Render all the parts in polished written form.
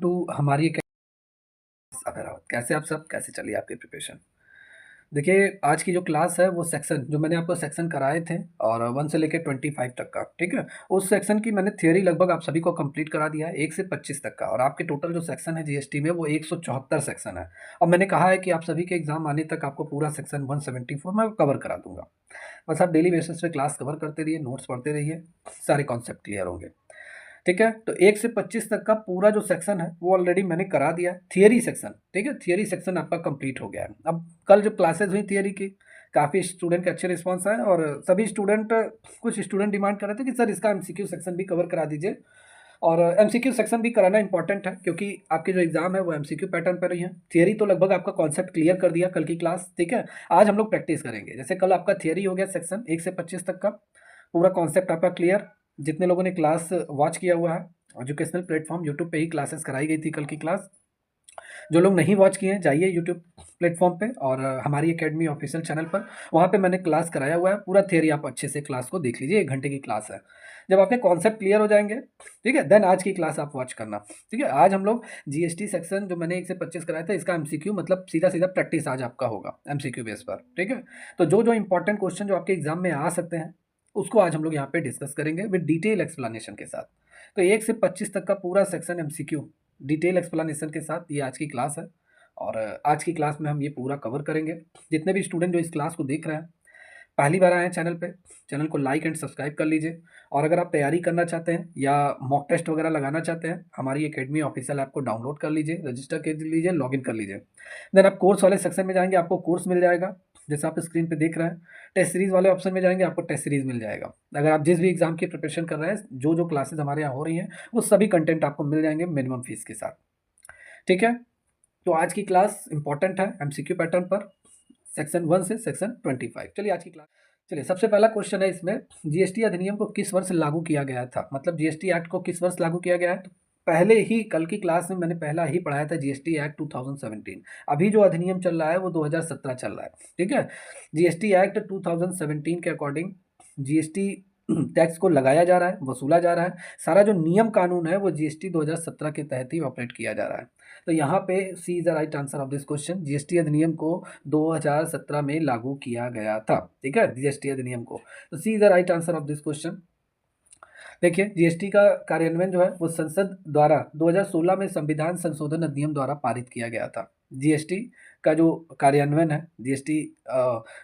To हमारी कैसे आप सब कैसे चलिए आपकी प्रिपरेशन। देखिए आज की जो क्लास है वो सेक्शन जो मैंने आपको सेक्शन कराए थे और 1 से लेके 25 तक का, ठीक है। उस सेक्शन की मैंने थियरी लगभग आप सभी को कंप्लीट करा दिया है 1 से 25 तक का, और आपके टोटल जो सेक्शन है जीएसटी में वो 174 सेक्शन है। और मैंने कहा है कि आप सभी के एग्जाम आने तक आपको पूरा सेक्शन 174 मैं कवर करा दूंगा। बस आप डेली बेसिस पे क्लास कवर करते रहिए, नोट्स पढ़ते रहिए, सारे कॉन्सेप्ट क्लियर होंगे। ठीक है, तो 1 से 25 तक का पूरा जो सेक्शन है वो ऑलरेडी मैंने करा दिया है, थियरी सेक्शन। ठीक है, थियरी सेक्शन आपका कंप्लीट हो गया है। अब कल जब क्लासेस हुई थियरी की, काफ़ी स्टूडेंट के अच्छे रिस्पॉन्स आए, और सभी स्टूडेंट, कुछ स्टूडेंट डिमांड कर रहे थे कि सर इसका एमसीक्यू सेक्शन भी कवर करा दीजिए। और एमसीक्यू सेक्शन भी कराना इंपॉर्टेंट है, क्योंकि आपके जो एग्जाम है वो एमसीक्यू पैटर्न पर ही है। थियरी तो लगभग आपका कॉन्सेप्ट क्लियर कर दिया कल की क्लास, ठीक है। आज हम लोग प्रैक्टिस करेंगे। जैसे कल आपका थियरी हो गया सेक्शन 1 से 25 तक का, पूरा कॉन्सेप्ट आपका क्लियर। जितने लोगों ने क्लास वॉच किया हुआ है, एजुकेशनल प्लेटफॉर्म यूट्यूब पे ही क्लासेस कराई गई थी कल की क्लास। जो लोग नहीं वॉच किए हैं जाइए यूट्यूब प्लेटफॉर्म पे और हमारी एकेडमी ऑफिशियल चैनल पर, वहाँ पे मैंने क्लास कराया हुआ है। पूरा थियरी आप अच्छे से क्लास को देख लीजिए, 1 घंटे की क्लास है। जब आपके कॉन्सेप्ट क्लियर हो जाएंगे, ठीक है, देन आज की क्लास आप वॉच करना। ठीक है, आज हम लोग जीएसटी सेक्शन जो मैंने 1 से 25 कराया था, इसका एमसीक्यू मतलब सीधा सीधा प्रैक्टिस आज आपका होगा एमसीक्यू बेस पर। ठीक है, तो जो जो इंपॉर्टेंट क्वेश्चन जो आपके एग्जाम में आ सकते हैं उसको आज हम लोग यहाँ पे डिस्कस करेंगे विद डिटेल एक्सप्लेनेशन के साथ। तो 1 से 25 तक का पूरा सेक्शन एमसीक्यू डिटेल एक्सप्लेनेशन के साथ ये आज की क्लास है। और आज की क्लास में हम ये पूरा कवर करेंगे। जितने भी स्टूडेंट जो इस क्लास को देख रहे हैं, पहली बार आए हैं चैनल पे, चैनल को लाइक एंड सब्सक्राइब कर लीजिए। और अगर आप तैयारी करना चाहते हैं या मॉक टेस्ट वगैरह लगाना चाहते हैं, हमारी एकेडमी ऑफिशियल ऐप को डाउनलोड कर लीजिए, रजिस्टर कर लीजिए, लॉगिन कर लीजिए। देन आप कोर्स वाले सेक्शन में जाएंगे, आपको कोर्स मिल जाएगा जैसे आप स्क्रीन पे देख रहे हैं। टेस्ट सीरीज वाले ऑप्शन में जाएंगे, आपको टेस्ट सीरीज मिल जाएगा। अगर आप जिस भी एग्जाम की प्रिपरेशन कर रहे हैं, जो जो क्लासेस हमारे यहाँ हो रही हैं, वो सभी कंटेंट आपको मिल जाएंगे मिनिमम फीस के साथ। ठीक है, तो आज की क्लास इंपॉर्टेंट है एमसीक्यू पैटर्न पर, सेक्शन 1 से सेक्शन 25। चलिए आज की क्लास, चलिए सबसे पहला क्वेश्चन है इसमें, जीएसटी अधिनियम को किस वर्ष लागू किया गया था, मतलब जीएसटी एक्ट को किस वर्ष लागू किया गया है। तो पहले ही कल की क्लास में मैंने पहला ही पढ़ाया था जीएसटी एक्ट 2017। अभी जो अधिनियम चल रहा है वो 2017 चल रहा है। ठीक है, जीएसटी एक्ट 2017 के अकॉर्डिंग जीएसटी टैक्स को लगाया जा रहा है, वसूला जा रहा है। सारा जो नियम कानून है वो जीएसटी 2017 के तहत ही ऑपरेट किया जा रहा है। तो यहाँ पे C is the right answer of this question. GST अधिनियम को 2017 में लागू किया गया था। ठीक है, जीएसटी अधिनियम को, तो C is the right answer of this question. देखिए जीएसटी का कार्यान्वयन जो है वो संसद द्वारा 2016 में संविधान संशोधन अधिनियम द्वारा पारित किया गया था। जीएसटी का जो कार्यान्वयन है, जीएसटी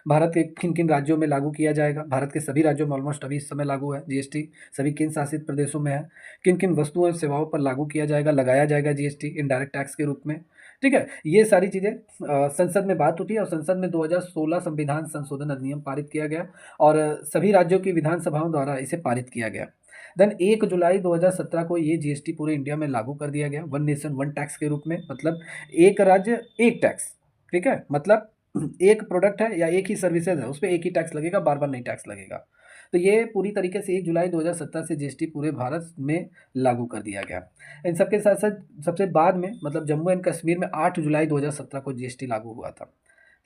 भारत के किन किन राज्यों में लागू किया जाएगा, भारत के सभी राज्यों में ऑलमोस्ट अभी इस समय लागू है जीएसटी। सभी केंद्र शासित प्रदेशों में है। किन किन वस्तुओं और सेवाओं पर लागू किया जाएगा, लगाया जाएगा जीएसटी इनडायरेक्ट टैक्स के रूप में। ठीक है, ये सारी चीज़ें संसद में बात होती है, और संसद में 2016 संविधान संशोधन अधिनियम पारित किया गया, और सभी राज्यों की विधानसभाओं द्वारा इसे पारित किया गया। देन 1 जुलाई 2017 को ये जीएसटी पूरे इंडिया में लागू कर दिया गया, वन नेशन वन टैक्स के रूप में, मतलब एक राज्य एक टैक्स। ठीक है, मतलब एक प्रोडक्ट है या एक ही सर्विसेज है, उस पर एक ही टैक्स लगेगा, बार बार नहीं टैक्स लगेगा। तो ये पूरी तरीके से 1 जुलाई 2017 से जीएसटी पूरे भारत में लागू कर दिया गया। इन सबके साथ साथ सबसे बाद में, मतलब जम्मू एंड कश्मीर में 8 जुलाई 2017 को जीएसटी लागू हुआ था।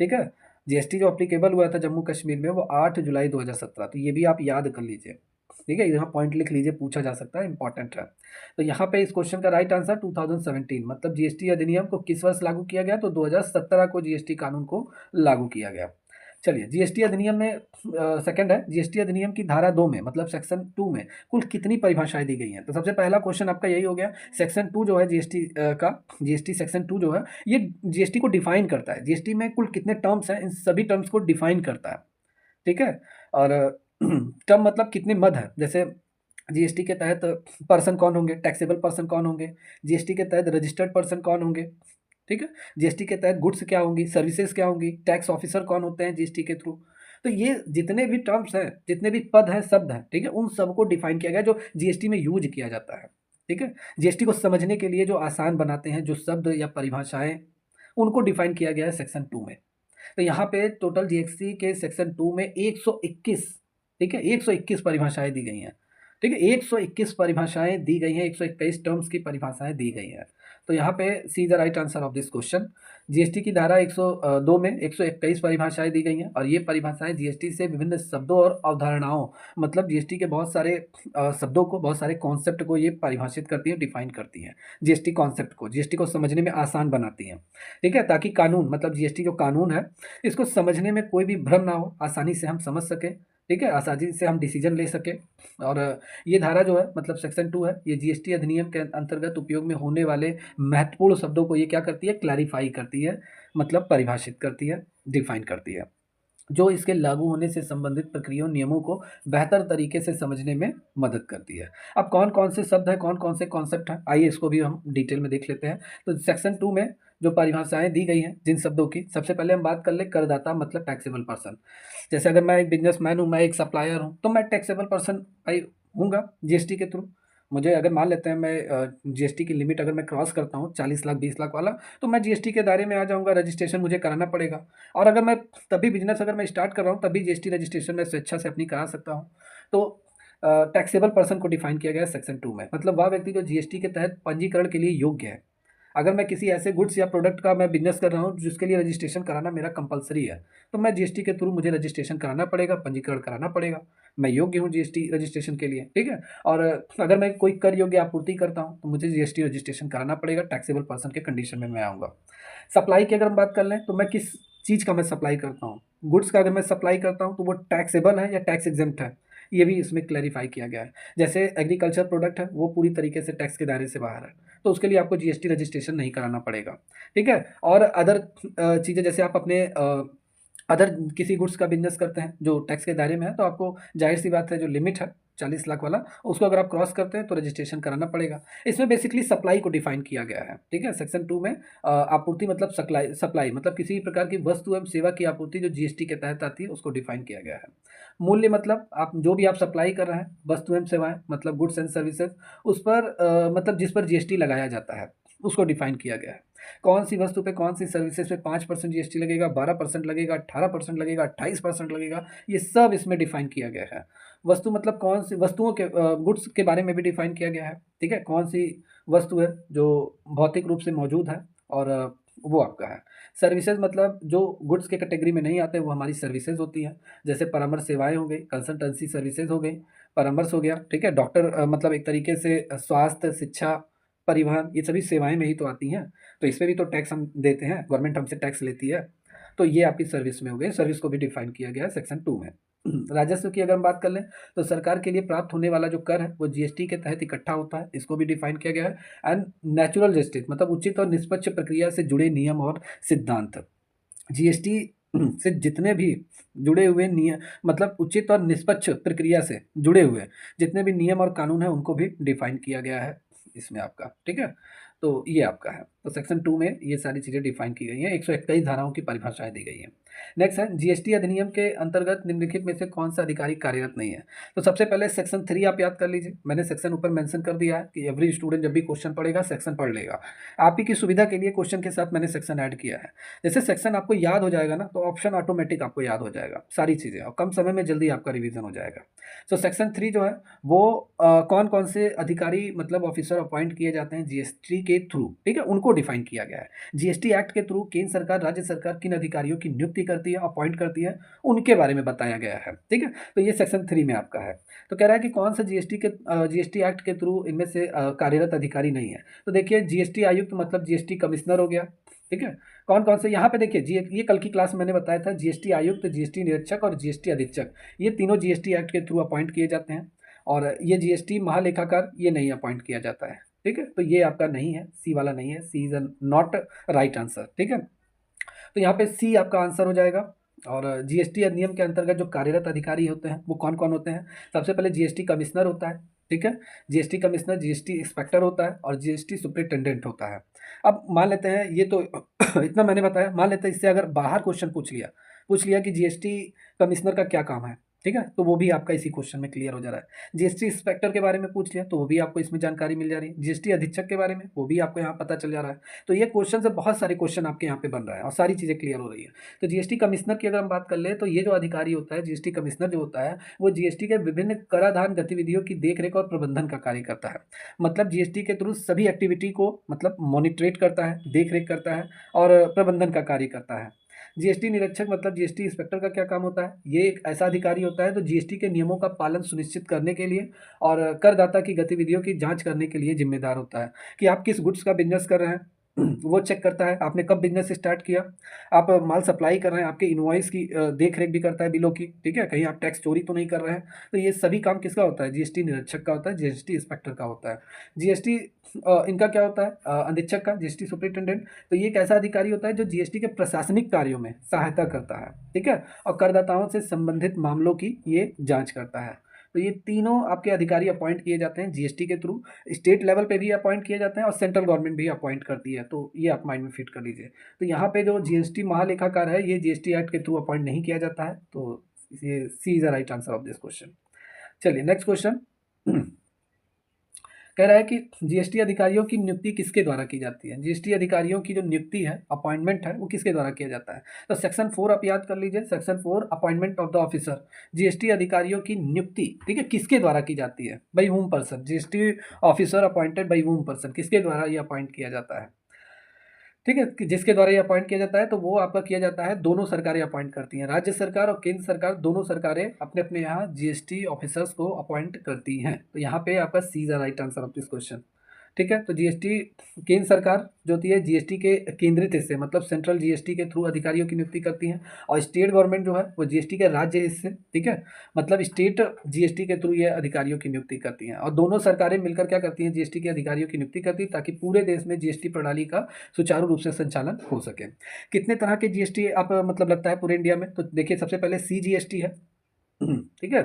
ठीक है, जीएसटी जो अप्लीकेबल हुआ था जम्मू कश्मीर में वो 8 जुलाई 2017, तो ये भी आप याद कर लीजिए। ठीक है, यहाँ पॉइंट लिख लीजिए, पूछा जा सकता है, इंपॉर्टेंट है। तो यहाँ पे इस क्वेश्चन का राइट आंसर 2017, मतलब जीएसटी अधिनियम को किस वर्ष लागू किया गया, तो 2017 को जीएसटी कानून को लागू किया गया। चलिए जीएसटी अधिनियम में सेकंड है, जीएसटी अधिनियम की धारा 2 में, मतलब सेक्शन 2 में कुल कितनी परिभाषाएं दी गई हैं। तो सबसे पहला क्वेश्चन आपका यही हो गया। सेक्शन 2 जो है जीएसटी का, जीएसटी सेक्शन 2 जो है ये जीएसटी को डिफाइन करता है। जीएसटी में कुल कितने टर्म्स हैं, इन सभी टर्म्स को डिफाइन करता है। ठीक है, और टर्म मतलब कितने मद हैं, जैसे जीएसटी के तहत पर्सन कौन होंगे, टैक्सेबल पर्सन कौन होंगे, जीएसटी के तहत रजिस्टर्ड पर्सन कौन होंगे। ठीक है, जीएसटी के तहत गुड्स क्या होंगी, सर्विसेज क्या होंगी, टैक्स ऑफिसर कौन होते हैं जीएसटी के थ्रू। तो ये जितने भी टर्म्स हैं, जितने भी पद हैं, शब्द हैं, ठीक है, उन सबको डिफाइन किया गया जो जीएसटी में यूज किया जाता है। ठीक है, जीएसटी को समझने के लिए जो आसान बनाते हैं जो शब्द या परिभाषाएं, उनको डिफाइन किया गया है सेक्शन 2 में। तो यहाँ पे टोटल जीएसटी के सेक्शन 2 में 121, ठीक है, 121 परिभाषाएं दी गई हैं। ठीक है, 121 परिभाषाएँ दी गई हैं, 121 टर्म्स की परिभाषाएँ दी गई हैं। तो यहाँ पे see the right answer of this question. GST की धारा 102 में 121 परिभाषाएँ दी गई हैं और ये परिभाषाएँ जीएसटी से विभिन्न शब्दों और अवधारणाओं, मतलब जीएसटी के बहुत सारे शब्दों को, बहुत सारे कॉन्सेप्ट को ये परिभाषित करती हैं, डिफाइन करती हैं। जीएसटी कॉन्सेप्ट को, जीएसटी को समझने में आसान बनाती हैं। ठीक है? ताकि कानून, मतलब जीएसटी जो कानून है, इसको समझने में कोई भी भ्रम ना हो, आसानी से हम समझ सकें। ठीक है? आसानी से हम डिसीजन ले सकें। और ये धारा जो है, मतलब सेक्शन 2 है, ये जीएसटी अधिनियम के अंतर्गत उपयोग में होने वाले महत्वपूर्ण शब्दों को ये क्या करती है, क्लैरिफाई करती है, मतलब परिभाषित करती है, डिफाइन करती है, जो इसके लागू होने से संबंधित प्रक्रियाओं, नियमों को बेहतर तरीके से समझने में मदद करती है। अब कौन-कौन से शब्द हैं, कौन-कौन से कॉन्सेप्ट हैं, आइए इसको भी हम डिटेल में देख लेते हैं। तो सेक्शन 2 में जो परिभाषाएँ दी गई हैं जिन शब्दों की, सबसे पहले हम बात कर लें करदाता, मतलब टैक्सेबल पर्सन। जैसे अगर मैं एक बिज़नेसमैन हूँ, मैं एक सप्लायर हूँ, तो मैं टैक्सेबल पर्सन भाई हूँगा जीएसटी के थ्रू। मुझे अगर मान लेते हैं मैं जीएसटी की लिमिट अगर मैं क्रॉस करता हूँ 40 लाख 20 लाख वाला, तो मैं जीएसटी के दायरे में आ जाऊँगा, रजिस्ट्रेशन मुझे कराना पड़ेगा। और अगर मैं तभी बिज़नेस अगर मैं स्टार्ट कर रहा हूँ, तभी जीएसटी रजिस्ट्रेशन मैं स्वेच्छा से अपनी करा सकता हूँ। तो टैक्सेबल पर्सन को डिफाइन किया गया है सेक्शन 2 में, मतलब वह व्यक्ति जो जीएसटी के तहत पंजीकरण के लिए योग्य है। अगर मैं किसी ऐसे गुड्स या प्रोडक्ट का मैं बिज़नेस कर रहा हूँ जिसके लिए रजिस्ट्रेशन कराना मेरा कंपल्सरी है, तो मैं जीएसटी के थ्रू मुझे रजिस्ट्रेशन कराना पड़ेगा, पंजीकरण कराना पड़ेगा। मैं योग्य हूँ जीएसटी रजिस्ट्रेशन के लिए, ठीक है? और अगर मैं कोई कर योग्य आपूर्ति करता हूँ, तो मुझे जीएसटी रजिस्ट्रेशन कराना पड़ेगा, टैक्सेबल पर्सन के कंडीशन में मैं आऊँगा। सप्लाई की अगर हम बात कर लें, तो मैं किस चीज़ का मैं सप्लाई करता हूँ? गुड्स का अगर मैं सप्लाई करता हूँ, तो वो टैक्सेबल है या टैक्स एग्ज़ेम्प्ट है? ये भी इसमें क्लैरिफ़ाई किया गया है। जैसे एग्रीकल्चर प्रोडक्ट है, वो पूरी तरीके से टैक्स के दायरे से बाहर है, तो उसके लिए आपको जीएसटी रजिस्ट्रेशन नहीं कराना पड़ेगा, ठीक है? और अदर चीज़ें, जैसे आप अपने अदर किसी गुड्स का बिज़नेस करते हैं जो टैक्स के दायरे में है, तो आपको ज़ाहिर-सी बात है, जो लिमिट है 40 लाख वाला, उसको अगर आप क्रॉस करते हैं तो रजिस्ट्रेशन कराना पड़ेगा। इसमें बेसिकली सप्लाई को डिफाइन किया गया है, ठीक है? सेक्शन 2 में आपूर्ति मतलब सप्लाई मतलब किसी भी प्रकार की वस्तु एवं सेवा की आपूर्ति जो जीएसटी के तहत आती है, उसको डिफाइन किया गया है। मूल्य मतलब आप जो भी आप सप्लाई कर रहे हैं, वस्तु एवं सेवाएँ मतलब गुड्स एंड सर्विसेज़, उस पर मतलब जिस पर जीएसटी लगाया जाता है, उसको डिफाइन किया गया है। कौन-सी वस्तु पे, कौन-सी सर्विसेज़ पे 5% जीएसटी लगेगा, 12% लगेगा, 18% लगेगा, 28% लगेगा, ये सब इसमें डिफाइन किया गया है। वस्तु मतलब कौन-सी वस्तुओं के गुड्स के बारे में भी डिफाइन किया गया है, ठीक है? कौन-सी वस्तु है जो भौतिक रूप से मौजूद है और वो आपका है। सर्विसेज़ मतलब जो गुड्स के कैटेगरी में नहीं आते, वो हमारी सर्विसेज़ होती हैं। जैसे परामर्श सेवाएँ हो गई, कंसल्टेंसी सर्विसेज़ हो गई, परामर्श हो गया, ठीक है? डॉक्टर मतलब एक तरीके से स्वास्थ्य, शिक्षा, परिवहन, ये सभी सेवाएँ में ही तो आती हैं। तो इसपे भी तो टैक्स हम देते हैं, गवर्नमेंट हमसे टैक्स लेती है। तो ये आपकी सर्विस में हो गई, सर्विस को भी डिफाइन किया गया है सेक्शन 2 में। राजस्व की अगर हम बात कर लें, तो सरकार के लिए प्राप्त होने वाला जो कर है, वो जीएसटी के तहत इकट्ठा होता है, इसको भी डिफाइन किया गया है। एंड नेचुरल जस्टिस मतलब उचित और निष्पक्ष प्रक्रिया से जुड़े नियम और सिद्धांत। जीएसटी से जितने भी जुड़े हुए मतलब उचित और निष्पक्ष प्रक्रिया से जुड़े हुए जितने भी नियम और कानून हैं, उनको भी डिफाइन किया गया है इसमें आपका, ठीक है? तो ये आपका है। तो सेक्शन 2 में ये सारी चीज़ें डिफाइन की गई हैं, 121 धाराओं की परिभाषाएँ दी गई हैं। नेक्स्ट है जीएसटी अधिनियम के अंतर्गत निम्नलिखित में से कौन-सा अधिकारी कार्यरत नहीं है? तो सबसे पहले सेक्शन 3 आप याद कर लीजिए। मैंने सेक्शन ऊपर मेंशन कर दिया है कि एवरी स्टूडेंट जब भी क्वेश्चन पढ़ेगा, सेक्शन पढ़ लेगा। आप ही की सुविधा के लिए क्वेश्चन के साथ मैंने सेक्शन ऐड किया है। जैसे सेक्शन आपको याद हो जाएगा ना, तो ऑप्शन ऑटोमेटिक आपको याद हो जाएगा, सारी चीज़ें, और कम समय में जल्दी आपका रिवीजन हो जाएगा। सो सेक्शन 3 जो है वो कौन-कौन से अधिकारी मतलब ऑफिसर अपॉइंट किए जाते हैं जीएसटी के थ्रू, ठीक है? उनको डिफाइन किया गया है। जीएसटी एक्ट के थ्रू केंद्र सरकार, राज्य सरकार किन अधिकारियों की नियुक्ति करती है, अपॉइंट करती है, उनके बारे में बताया गया है, ठीक है? तो ये सेक्शन 3 में आपका है। तो कह रहा है कि कौन सा जीएसटी एक्ट के थ्रू इनमें से कार्यरत अधिकारी नहीं है। तो देखिए, जीएसटी आयुक्त मतलब जीएसटी कमिश्नर हो गया, ठीक है? कौन-कौन से यहाँ पे देखिए, जी ये कल की क्लास में मैंने बताया था, जीएसटी आयुक्त, जीएसटी निरीक्षक और जीएसटी अधीक्षक, ये तीनों जीएसटी एक्ट के थ्रू अपॉइंट किए जाते हैं। और ये जीएसटी महालेखाकार, ये नहीं अपॉइंट किया जाता है, ठीक है? तो ये आपका नहीं है, सी वाला नहीं है, सी इज़ नॉट राइट आंसर, ठीक है? तो यहाँ पे सी आपका आंसर हो जाएगा। और जीएसटी अधिनियम के अंतर्गत जो कार्यरत अधिकारी होते हैं, वो कौन-कौन होते हैं? सबसे पहले जीएसटी कमिश्नर होता है, ठीक है? जीएसटी कमिश्नर, जीएसटी इंस्पेक्टर होता है और जीएसटी सुपरिटेंडेंट होता है। अब मान लेते हैं, ये तो इतना मैंने बताया, मान लेते हैं इससे अगर बाहर क्वेश्चन पूछ लिया कि जीएसटी कमिश्नर का क्या काम है? ठीक है, तो वो भी आपका इसी क्वेश्चन में क्लियर हो जा रहा है। जीएसटी इंस्पेक्टर के बारे में पूछ लिया तो वो भी आपको इसमें जानकारी मिल जा रही है। जीएसटी अधीक्षक के बारे में वो भी आपको यहाँ पता चल जा रहा है। तो ये क्वेश्चन से बहुत सारे क्वेश्चन आपके यहाँ पे बन रहा है और सारी चीज़ें क्लियर हो रही है। तो जीएसटी कमिश्नर की अगर हम बात कर ले तो ये जो अधिकारी होता है, जीएसटी कमिश्नर जो होता है, वो जीएसटी के विभिन्न कराधान गतिविधियों की देखरेख और प्रबंधन का कार्य करता है। मतलब जीएसटी के थ्रू सभी एक्टिविटी को मतलब मॉनिटरेट करता है, देख रेख करता है और प्रबंधन का कार्य करता है। जीएसटी निरीक्षक मतलब जीएसटी इंस्पेक्टर का क्या काम होता है? ये एक ऐसा अधिकारी होता है जो जीएसटी के नियमों का पालन सुनिश्चित करने के लिए और करदाता की गतिविधियों की जांच करने के लिए जिम्मेदार होता है कि आप किस गुड्स का बिजनेस कर रहे हैं। वो चेक करता है आपने कब बिजनेस स्टार्ट किया, आप माल सप्लाई कर रहे हैं, आपके इनवॉइस की देख रेख भी करता है, बिलों की, ठीक है, कहीं आप टैक्स चोरी तो नहीं कर रहे हैं। तो ये सभी काम किसका होता है? जीएसटी निरीक्षक का होता है, जीएसटी इंस्पेक्टर का होता है। जीएसटी इनका क्या होता है? अधीक्षक का, जीएसटी सुपरिटेंडेंट। तो ये एक ऐसा अधिकारी होता है जो जीएसटी के प्रशासनिक कार्यों में सहायता करता है, ठीक है, और करदाताओं से संबंधित मामलों की ये जांच करता है। तो ये तीनों आपके अधिकारी अपॉइंट किए जाते हैं जीएसटी के थ्रू। स्टेट लेवल पे भी अपॉइंट किए जाते हैं और सेंट्रल गवर्नमेंट भी अपॉइंट करती है, तो ये आप माइंड में फिट कर लीजिए। तो यहाँ पे जो जीएसटी महालेखाकार है ये जीएसटी एक्ट के थ्रू अपॉइंट नहीं किया जाता है, तो ये C is the right answer of this question. चलिए नेक्स्ट क्वेश्चन। कह रहा है कि जीएसटी अधिकारियों की नियुक्ति किसके द्वारा की जाती है? जीएसटी अधिकारियों की जो नियुक्ति है, अपॉइंटमेंट है, वो किसके द्वारा किया जाता है? तो सेक्शन 4 आप याद कर लीजिए, section 4 appointment of the officer. GST अधिकारियों की नियुक्ति, ठीक है, किसके द्वारा की जाती है? By home person. GST officer appointed by home person, किसके द्वारा ये अपॉइंट किया जाता है? ठीक है, कि जिसके द्वारा ये अपॉइंट किया जाता है तो वो आपका किया जाता है, दोनों सरकारें अपॉइंट करती हैं, राज्य सरकार और केंद्र सरकार, दोनों सरकारें अपने अपने यहाँ जीएसटी ऑफिसर्स को अपॉइंट करती हैं। तो यहाँ पे आपका C is the right answer of this question. ठीक है, तो जीएसटी केंद्र सरकार जो होती है जीएसटी के केंद्रित हिस्से मतलब सेंट्रल जीएसटी के थ्रू अधिकारियों की नियुक्ति करती हैं, और स्टेट गवर्नमेंट जो है वो जीएसटी के राज्य हिस्से, ठीक है, मतलब स्टेट जीएसटी के थ्रू ये अधिकारियों की नियुक्ति करती हैं, और दोनों सरकारें मिलकर क्या करती हैं? जीएसटी के अधिकारियों की नियुक्ति करती है ताकि पूरे देश में जीएसटी प्रणाली का सुचारू रूप से संचालन हो सके। कितने तरह के जीएसटी आप मतलब लगता है पूरे इंडिया में? तो देखिए सबसे पहले सीजीएसटी है, ठीक है,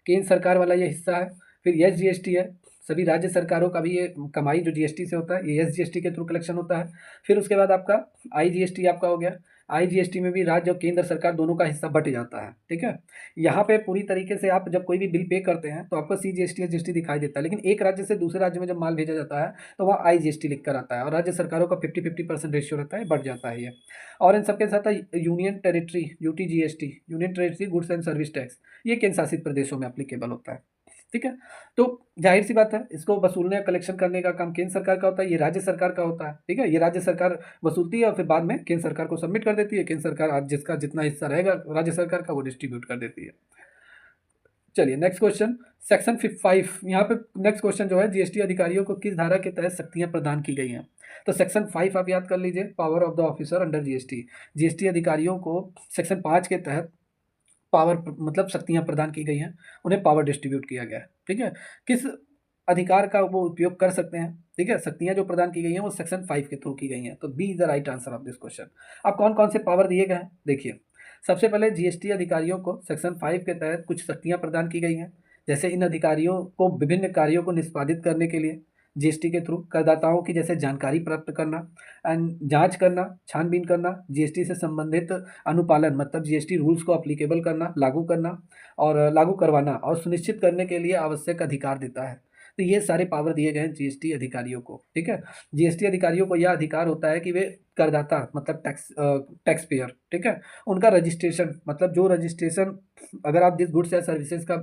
केंद्र सरकार वाला ये हिस्सा है। फिर एस जीएसटी है, सभी राज्य सरकारों का भी ये कमाई जो जीएसटी से होता है ये एस जीएसटी के थ्रू कलेक्शन होता है। फिर उसके बाद आपका आई जीएसटी आपका हो गया। आई जीएसटी में भी राज्य और केंद्र सरकार दोनों का हिस्सा बट जाता है, ठीक है। यहाँ पे पूरी तरीके से आप जब कोई भी बिल पे करते हैं तो आपको सी जीएसटी एस जीएसटी दिखाई देता है, लेकिन एक राज्य से दूसरे राज्य में जब माल भेजा जाता है तो वहाँ आई जीएसटी लिख कर आता है, और राज्य सरकारों का 50-50% रेशियो रहता है, बढ़ जाता है ये। और इन सबके साथ union territory UT GST, union territory goods and service tax, ये केंद्र शासित प्रदेशों में अप्लीकेबल होता है, ठीक है। तो जाहिर सी बात है इसको वसूलने कलेक्शन करने का काम केंद्र सरकार का होता है, ये राज्य सरकार का होता है, ठीक है। ये राज्य सरकार वसूलती है और फिर बाद में केंद्र सरकार को सबमिट कर देती है, केंद्र सरकार आज जिसका जितना हिस्सा रहेगा राज्य सरकार का वो डिस्ट्रीब्यूट कर देती है। चलिए नेक्स्ट क्वेश्चन, सेक्शन 5 यहाँ पे नेक्स्ट क्वेश्चन जो है, जीएसटी अधिकारियों को किस धारा के तहत शक्तियां प्रदान की गई हैं? तो सेक्शन 5 आप याद कर लीजिए, power of the officer under GST. GST अधिकारियों को सेक्शन 5 के तहत पावर मतलब शक्तियां प्रदान की गई हैं, उन्हें पावर डिस्ट्रीब्यूट किया गया है, ठीक है। किस अधिकार का वो उपयोग कर सकते हैं? ठीक है, शक्तियां जो प्रदान की गई हैं वो सेक्शन 5 के थ्रू की गई हैं, तो B is the right answer of this question. अब कौन कौन से पावर दिए गए हैं देखिए। सबसे पहले जीएसटी अधिकारियों को सेक्शन 5 के तहत कुछ शक्तियां प्रदान की गई हैं, जैसे इन अधिकारियों को विभिन्न कार्यों को निष्पादित करने के लिए जीएसटी के थ्रू करदाताओं की जैसे जानकारी प्राप्त करना एंड जांच करना, छानबीन करना, जीएसटी से संबंधित अनुपालन मतलब जीएसटी रूल्स को अप्लीकेबल करना, लागू करना और लागू करवाना और सुनिश्चित करने के लिए आवश्यक अधिकार देता है। तो ये सारे पावर दिए गए हैं जीएसटी अधिकारियों को, ठीक है। जीएसटी अधिकारियों को यह अधिकार होता है कि वे करदाता मतलब टैक्स पेयर, ठीक है, उनका रजिस्ट्रेशन मतलब जो रजिस्ट्रेशन अगर आप जिस गुड्स या सर्विसेज का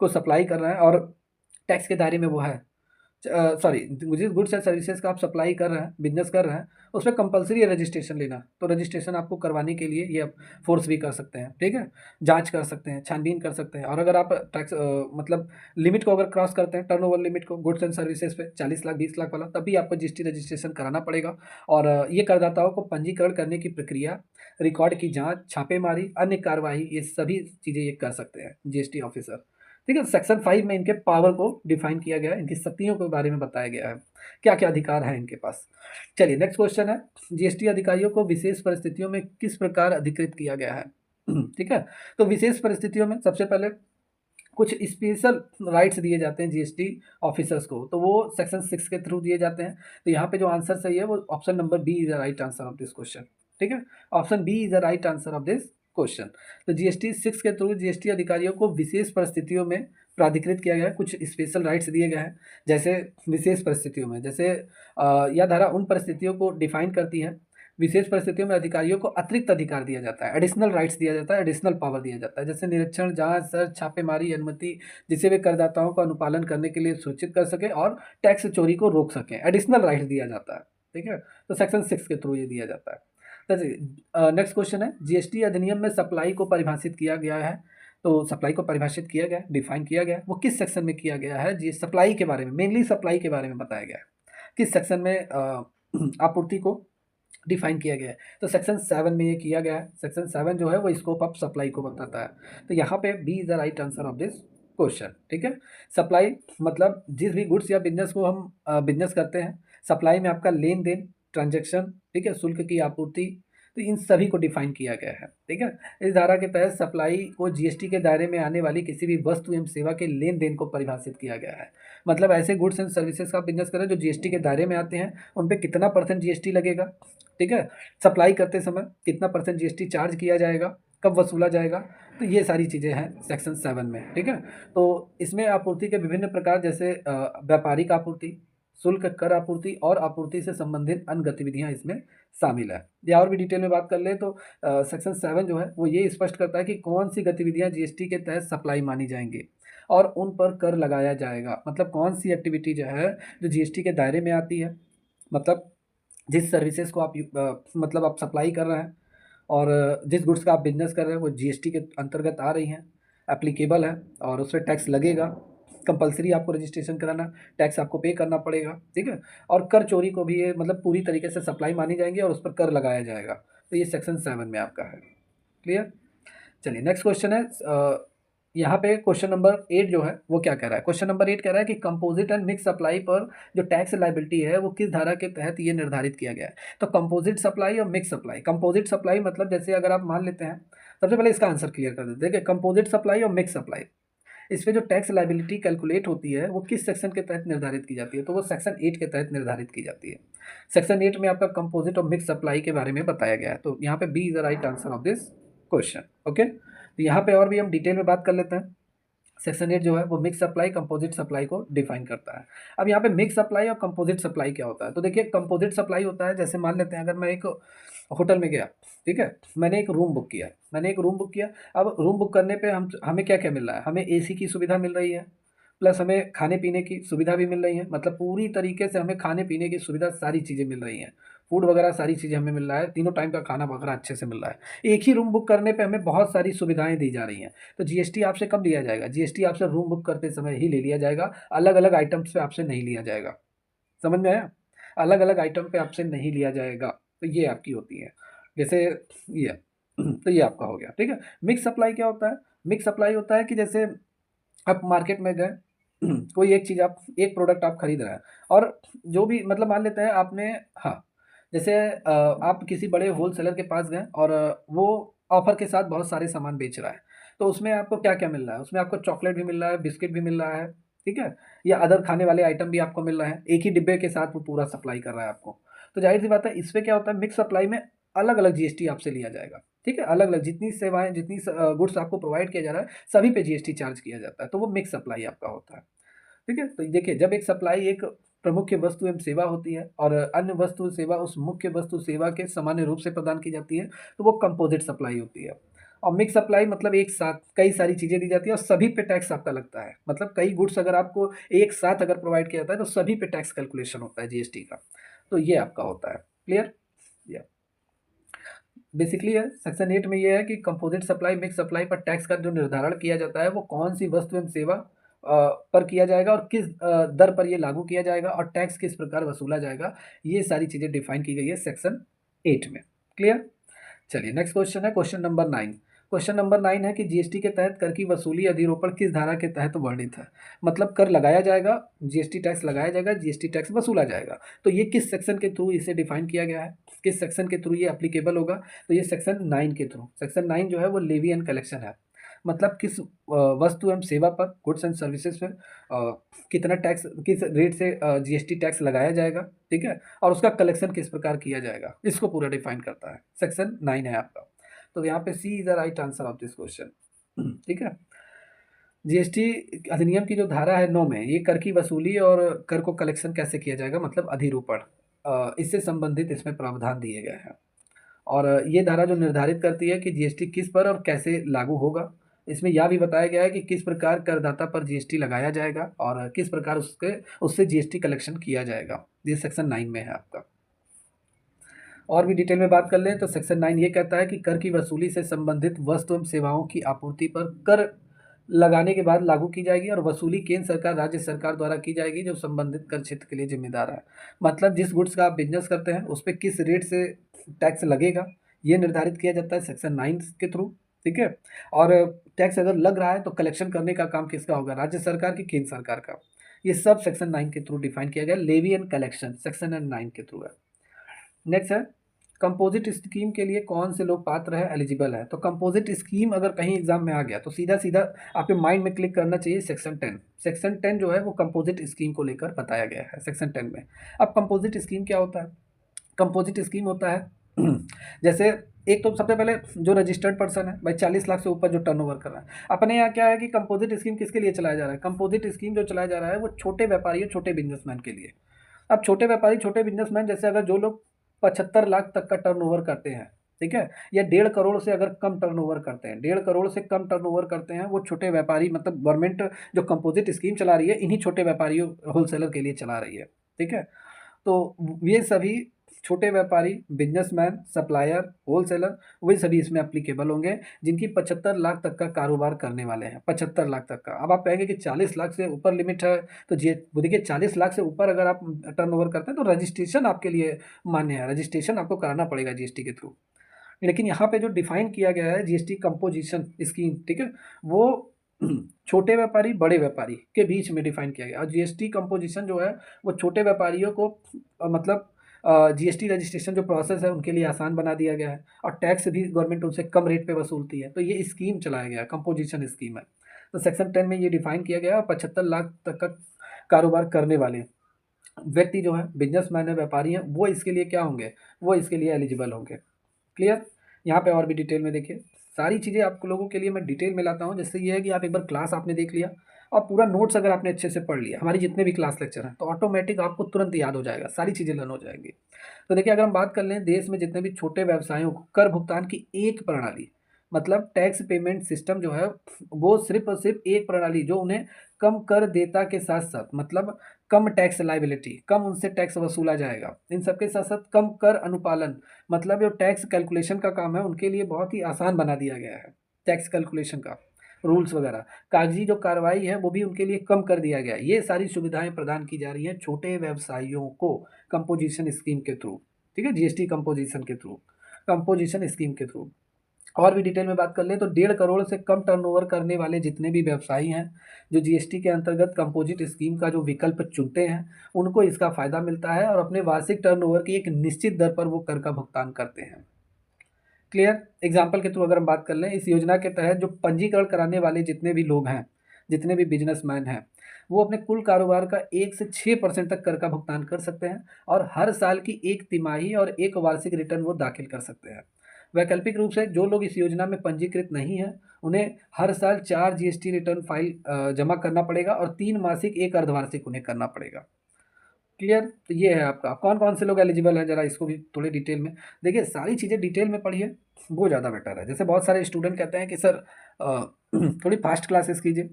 को सप्लाई कर रहे हैं और टैक्स के दायरे में वो है, सॉरी, जिस गुड्स एंड सर्विसेज का आप सप्लाई कर रहे हैं, बिजनेस कर रहे हैं, उसमें कंपलसरी है रजिस्ट्रेशन लेना। तो रजिस्ट्रेशन आपको करवाने के लिए ये आप फोर्स भी कर सकते हैं, ठीक है, जांच कर सकते हैं, छानबीन कर सकते हैं। और अगर आप टैक्स मतलब लिमिट को अगर क्रॉस करते हैं, टर्नओवर लिमिट को गुड्स एंड सर्विसेज पे 40 लाख 20 लाख वाला, तब भी आपको जीएसटी रजिस्ट्रेशन कराना पड़ेगा। और ये करदाताओं को पंजीकरण करने की प्रक्रिया, रिकॉर्ड की जाँच, छापेमारी, अन्य कार्रवाई, ये सभी चीज़ें ये कर सकते हैं जीएसटी ऑफिसर, ठीक है। सेक्शन 5 में इनके पावर को डिफाइन किया गया है, इनकी शक्तियों के बारे में बताया गया है, क्या क्या अधिकार है इनके पास। चलिए नेक्स्ट क्वेश्चन है, जीएसटी अधिकारियों को विशेष परिस्थितियों में किस प्रकार अधिकृत किया गया है? ठीक है, तो विशेष परिस्थितियों में सबसे पहले कुछ स्पेशल राइट्स दिए जाते हैं जीएसटी ऑफिसर्स को, तो वो सेक्शन 6 के थ्रू दिए जाते हैं। तो यहाँ पे जो आंसर सही है वो option number B is the right answer of this question, ठीक है, option B is the right answer of this question. तो जीएसटी 6 के थ्रू जीएसटी अधिकारियों को विशेष परिस्थितियों में प्राधिकृत किया गया है, कुछ स्पेशल राइट्स दिए गए हैं। जैसे विशेष परिस्थितियों में, जैसे यह धारा उन परिस्थितियों को डिफाइन करती है, विशेष परिस्थितियों में अधिकारियों को अतिरिक्त अधिकार दिया जाता है, एडिशनल राइट्स दिया जाता है, एडिशनल पावर दिया जाता है, जैसे निरीक्षण, जांच, सर्च, छापेमारी, अनुमति, जिसे वे करदाताओं का अनुपालन करने के लिए सुनिश्चित कर सके और टैक्स चोरी को रोक सकें, एडिशनल राइट्स दिया जाता है। ठीक है, तो सेक्शन 6 के थ्रू ये दिया जाता है। नेक्स्ट क्वेश्चन है, जीएसटी अधिनियम में सप्लाई को परिभाषित किया गया है। तो सप्लाई को परिभाषित किया गया, डिफाइन किया गया, वो किस सेक्शन में किया गया है? जी, सप्लाई के बारे में, मेनली सप्लाई के बारे में बताया गया है। किस सेक्शन में आपूर्ति को डिफाइन किया गया है? तो सेक्शन 7 में ये किया गया है। सेक्शन 7 जो है वो स्कोप ऑफ सप्लाई को बताता है। तो यहाँ पे B is the right answer of this question. ठीक है, सप्लाई मतलब जिस भी गुड्स या बिजनेस को हम बिजनेस करते हैं, सप्लाई में आपका लेन देन, ट्रांजेक्शन, ठीक है, शुल्क की आपूर्ति, तो इन सभी को डिफाइन किया गया है। ठीक है, इस धारा के तहत सप्लाई को जीएसटी के दायरे में आने वाली किसी भी वस्तु एवं सेवा के लेन देन को परिभाषित किया गया है। मतलब ऐसे गुड्स एंड सर्विसेज का बिजनेस करें जो जीएसटी के दायरे में आते हैं, उन पे कितना % जीएसटी लगेगा। ठीक है, सप्लाई करते समय कितना % जीएसटी चार्ज किया जाएगा, कब वसूला जाएगा, तो ये सारी चीज़ें हैं सेक्शन 7 में। ठीक है, तो इसमें आपूर्ति के विभिन्न प्रकार, जैसे व्यापारिक आपूर्ति, शुल्क, कर आपूर्ति और आपूर्ति से संबंधित अन्य गतिविधियां इसमें शामिल है। या और भी डिटेल में बात कर ले तो सेक्शन 7 जो है वो ये स्पष्ट करता है कि कौन सी गतिविधियां जीएसटी के तहत सप्लाई मानी जाएंगी और उन पर कर लगाया जाएगा। मतलब कौन सी एक्टिविटी जो है जो जीएसटी के दायरे में आती है, मतलब जिस सर्विसेज को आप मतलब आप सप्लाई कर रहे हैं और जिस गुड्स का आप बिजनेस कर रहे हैं वो जीएसटी के अंतर्गत आ रही हैं, एप्लीकेबल है और उस पर टैक्स लगेगा, कंपलसरी आपको रजिस्ट्रेशन कराना, टैक्स आपको पे करना पड़ेगा। ठीक है, और कर चोरी को भी ये मतलब पूरी तरीके से सप्लाई मानी जाएंगी और उस पर कर लगाया जाएगा। तो ये सेक्शन 7 में आपका है। क्लियर? चलिए नेक्स्ट क्वेश्चन है, यहाँ पे क्वेश्चन नंबर 8 जो है वो क्या कह रहा है? क्वेश्चन नंबर 8 कह रहा है कि कंपोजिट एंड मिक्स सप्लाई पर जो टैक्स लायबिलिटी है वो किस धारा के तहत ये निर्धारित किया गया है? तो कंपोजिट सप्लाई और मिक्स सप्लाई, कंपोजिट सप्लाई मतलब जैसे अगर आप मान लेते हैं, सबसे पहले इसका आंसर क्लियर कर देते हैं। देखिए, कंपोजिट सप्लाई और मिक्स सप्लाई, इस पे जो टैक्स लायबिलिटी कैलकुलेट होती है वो किस सेक्शन के तहत निर्धारित की जाती है? तो वो सेक्शन 8 के तहत निर्धारित की जाती है। सेक्शन 8 में आपका कंपोजिट और मिक्स सप्लाई के बारे में बताया गया है। तो यहाँ पे B is the right answer of this question. Okay, तो यहाँ पे और भी हम डिटेल में बात कर लेते हैं। सेक्शन 8 जो है वो मिक्स सप्लाई, कंपोजिट सप्लाई को डिफाइन करता है। अब यहाँ पे मिक्स सप्लाई और कंपोजिट सप्लाई क्या होता है? तो देखिए, कंपोजिट सप्लाई होता है, जैसे मान लेते हैं अगर मैं एक होटल में गया, ठीक है, मैंने एक रूम बुक किया, अब रूम बुक करने पे हमें क्या क्या मिल रहा है? हमें एसी की सुविधा मिल रही है, प्लस हमें खाने पीने की सुविधा भी मिल रही है। मतलब पूरी तरीके से हमें खाने पीने की सुविधा, सारी चीज़ें मिल रही हैं, फूड वगैरह सारी चीज़ें हमें मिल रहा है, तीनों टाइम का खाना वगैरह अच्छे से मिल रहा है। एक ही रूम बुक करने पे हमें बहुत सारी सुविधाएं दी जा रही हैं। तो जीएसटी आपसे कब लिया जाएगा? जीएसटी आपसे रूम बुक करते समय ही ले लिया जाएगा, अलग अलग आइटम्स पे आपसे नहीं लिया जाएगा। समझ में आया? अलग अलग आइटम पे आपसे नहीं लिया जाएगा। तो ये आपकी होती है, जैसे ये तो ये आपका हो गया। ठीक है, मिक्स सप्लाई क्या होता है? मिक्स सप्लाई होता है कि जैसे आप मार्केट में गए, कोई एक चीज़, आप एक प्रोडक्ट आप खरीद रहे हैं और जो भी मतलब मान लेते हैं आपने, हाँ, जैसे आप किसी बड़े होलसेलर के पास गए और वो ऑफर के साथ बहुत सारे सामान बेच रहा है। तो उसमें आपको क्या क्या मिल रहा है? उसमें आपको चॉकलेट भी मिल रहा है, बिस्किट भी मिल रहा है, ठीक है, या अदर खाने वाले आइटम भी आपको मिल रहे हैं, एक ही डिब्बे के साथ वो पूरा सप्लाई कर रहा है आपको। तो जाहिर सी बात है, इसमें क्या होता है, मिक्स सप्लाई में अलग अलग जीएसटी आपसे लिया जाएगा। ठीक है, अलग अलग जितनी सेवाएं, जितनी गुड्स आपको प्रोवाइड किया जा रहा है, सभी पे जीएसटी चार्ज किया जाता है। तो वो मिक्स सप्लाई आपका होता है। ठीक है, तो देखिए, जब एक सप्लाई एक प्रमुख वस्तु एवं सेवा होती है और अन्य वस्तु सेवा उस मुख्य वस्तु सेवा के सामान्य रूप से प्रदान की जाती है, तो वो कंपोजिट सप्लाई होती है। और मिक्स सप्लाई मतलब एक साथ कई सारी चीज़ें दी जाती है और सभी पे टैक्स आपका लगता है। मतलब कई गुड्स अगर आपको एक साथ अगर प्रोवाइड किया जाता है तो सभी पे टैक्स कैलकुलेशन होता है जीएसटी का। तो ये आपका होता है। क्लियर? या बेसिकली है सेक्शन 8 में ये है कि कंपोजिट सप्लाई, मिक्स सप्लाई पर टैक्स का जो निर्धारण किया जाता है वो कौन सी वस्तु एवं सेवा पर किया जाएगा और किस दर पर ये लागू किया जाएगा और टैक्स किस प्रकार वसूला जाएगा, ये सारी चीज़ें डिफाइन की गई है सेक्शन 8 में। क्लियर? चलिए नेक्स्ट क्वेश्चन है, क्वेश्चन नंबर 9। क्वेश्चन नंबर 9 है कि जीएसटी के तहत कर की वसूली अधिरोपण किस धारा के तहत वर्णित है? मतलब कर लगाया जाएगा, जीएसटी टैक्स लगाया जाएगा, जीएसटी टैक्स वसूला जाएगा। तो ये किस सेक्शन के थ्रू इसे डिफाइन किया गया है, किस सेक्शन के थ्रू ये एप्लीकेबल होगा? तो ये सेक्शन 9 के थ्रू। सेक्शन 9 जो है वो लेवी एंड कलेक्शन है। मतलब किस वस्तु एवं सेवा पर, गुड्स एंड सर्विसेज पर कितना टैक्स, किस रेट से जीएसटी टैक्स लगाया जाएगा, ठीक है, और उसका कलेक्शन किस प्रकार किया जाएगा, इसको पूरा डिफाइन करता है। सेक्शन 9 है आपका। तो यहाँ पे C is the right answer of this question. ठीक है। जीएसटी अधिनियम की जो धारा है 9 में, ये कर की वसूली और कर को कलेक्शन कैसे किया जाएगा, मतलब अधिरूपण, इससे संबंधित इसमें प्रावधान दिए गए हैं। और ये धारा जो निर्धारित करती है कि जीएसटी किस पर और कैसे लागू होगा। इसमें यह भी बताया गया है कि किस प्रकार करदाता पर जीएसटी लगाया जाएगा और किस प्रकार उससे जीएसटी कलेक्शन किया जाएगा। ये सेक्शन 9 में है आपका। और भी डिटेल में बात कर लें तो सेक्शन 9 ये कहता है कि कर की वसूली से संबंधित वस्तु एवं सेवाओं की आपूर्ति पर कर लगाने के बाद लागू की जाएगी और वसूली केंद्र सरकार, राज्य सरकार द्वारा की जाएगी, जो संबंधित कर क्षेत्र के लिए जिम्मेदार है। मतलब जिस गुड्स का आप बिजनेस करते हैं उस पर किस रेट से टैक्स लगेगा, ये निर्धारित किया जाता है सेक्शन 9 के थ्रू। ठीक है। और टैक्स अगर लग रहा है तो कलेक्शन करने का काम किसका होगा, राज्य सरकार की, केंद्र सरकार का। ये सब सेक्शन 9 के थ्रू डिफाइन किया गया। लेवी एंड कलेक्शन सेक्शन 9 के थ्रू है। नेक्स्ट है कंपोजिट स्कीम के लिए कौन से लोग पात्र है, एलिजिबल है। तो कंपोजिट स्कीम अगर कहीं एग्जाम में आ गया तो सीधा सीधा आपके माइंड में क्लिक करना चाहिए सेक्शन 10। सेक्शन 10 जो है वो कंपोजिट स्कीम को लेकर बताया गया है सेक्शन 10 में। अब कंपोजिट स्कीम क्या होता है? कंपोजिट स्कीम होता है जैसे एक तो सबसे पहले जो रजिस्टर्ड पर्सन है भाई, 40 लाख से ऊपर जो टर्नओवर कर रहा है। अपने यहाँ क्या है कि कंपोजिट स्कीम किसके लिए चलाया जा रहा है? कंपोजिट स्कीम जो चलाया जा रहा है वो छोटे व्यापारियों, छोटे बिजनेसमैन के लिए। अब छोटे व्यापारी, छोटे बिजनेसमैन, जैसे अगर जो लोग 75 लाख तक का टर्नओवर करते हैं, ठीक है, या 1.5 करोड़ से अगर कम टर्नओवर करते हैं, 1.5 करोड़ से कम टर्नओवर करते हैं, वो छोटे व्यापारी, मतलब गवर्नमेंट जो कंपोजिट स्कीम चला रही है इन्हीं छोटे व्यापारियों, होलसेलर के लिए चला रही है। ठीक है। तो ये सभी छोटे व्यापारी, बिजनेसमैन, सप्लायर, होलसेलर, वही सभी इसमें एप्लीकेबल होंगे जिनकी 75 लाख तक का कारोबार करने वाले हैं। 75 लाख तक का। अब आप कहेंगे कि 40 लाख से ऊपर लिमिट है, तो जी देखिए 40 लाख से ऊपर अगर आप टर्नओवर करते हैं तो रजिस्ट्रेशन आपके लिए मान्य है, रजिस्ट्रेशन आपको कराना पड़ेगा जीएसटी के थ्रू। लेकिन यहाँ पे जो डिफाइन किया गया है जीएसटी कंपोजिशन स्कीम, ठीक है, वो छोटे व्यापारी, बड़े व्यापारी के बीच में डिफाइन किया गया। और जीएसटी कंपोजिशन जो है वो छोटे व्यापारियों को मतलब जीएसटी रजिस्ट्रेशन जो प्रोसेस है उनके लिए आसान बना दिया गया है और टैक्स भी गवर्नमेंट उनसे कम रेट पे वसूलती है। तो ये स्कीम चलाया गया है, कंपोजिशन स्कीम है। तो सेक्शन 10 में ये डिफाइन किया गया है। 75 लाख तक का कारोबार करने वाले व्यक्ति जो है, बिजनेसमैन है, व्यापारी हैं, वो इसके लिए क्या होंगे, वो इसके लिए एलिजिबल होंगे। क्लियर? यहाँ पे और भी डिटेल में देखिए, सारी चीज़ें आप लोगों के लिए मैं डिटेल में लाता हूँ, जिससे ये है कि आप एक बार क्लास आपने देख लिया और पूरा नोट्स अगर आपने अच्छे से पढ़ लिया, हमारी जितने भी क्लास लेक्चर हैं, तो ऑटोमेटिक आपको तुरंत याद हो जाएगा, सारी चीज़ें लर्न हो जाएंगी। तो देखिए अगर हम बात कर लें देश में जितने भी छोटे व्यवसायों को कर भुगतान की एक प्रणाली, मतलब टैक्स पेमेंट सिस्टम जो है, वो सिर्फ और सिर्फ एक प्रणाली जो उन्हें कम कर देता के साथ साथ, मतलब कम टैक्स लाइबिलिटी, कम उनसे टैक्स वसूला जाएगा, इन सबके साथ साथ कम कर अनुपालन, मतलब जो टैक्स कैलकुलेशन का काम है उनके लिए बहुत ही आसान बना दिया गया है। टैक्स कैलकुलेशन का रूल्स वगैरह, कागजी जो कार्रवाई है वो भी उनके लिए कम कर दिया गया है। ये सारी सुविधाएं प्रदान की जा रही हैं छोटे व्यवसायियों को कंपोजिशन स्कीम के थ्रू। ठीक है, जीएसटी कंपोजिशन के थ्रू, कंपोजिशन स्कीम के थ्रू। और भी डिटेल में बात कर लें तो 1.5 करोड़ से कम टर्नओवर करने वाले जितने भी व्यवसायी हैं जो जीएसटी के अंतर्गत कंपोजिट स्कीम का जो विकल्प चुनते हैं, उनको इसका फायदा मिलता है और अपने वार्षिक टर्नओवर की एक निश्चित दर पर वो कर का भुगतान करते हैं। क्लियर? एग्जाम्पल के थ्रू अगर हम बात कर लें, इस योजना के तहत जो पंजीकरण कराने वाले जितने भी लोग हैं, जितने भी बिजनेसमैन हैं, वो अपने कुल कारोबार का 1 से 6% तक कर का भुगतान कर सकते हैं और हर साल की एक तिमाही और एक वार्षिक रिटर्न वो दाखिल कर सकते हैं। वैकल्पिक रूप से जो लोग इस योजना में पंजीकृत नहीं हैं, उन्हें हर साल 4 जीएसटी रिटर्न फाइल जमा करना पड़ेगा और 3 मासिक, 1 अर्धवार्षिक उन्हें करना पड़ेगा। क्लियर? तो ये है आपका कौन कौन से लोग एलिजिबल हैं, जरा इसको भी थोड़ी डिटेल में देखिए। सारी चीज़ें डिटेल में पढ़िए, वो ज़्यादा बेटर है। जैसे बहुत सारे स्टूडेंट कहते हैं कि सर थोड़ी फास्ट क्लासेस कीजिए,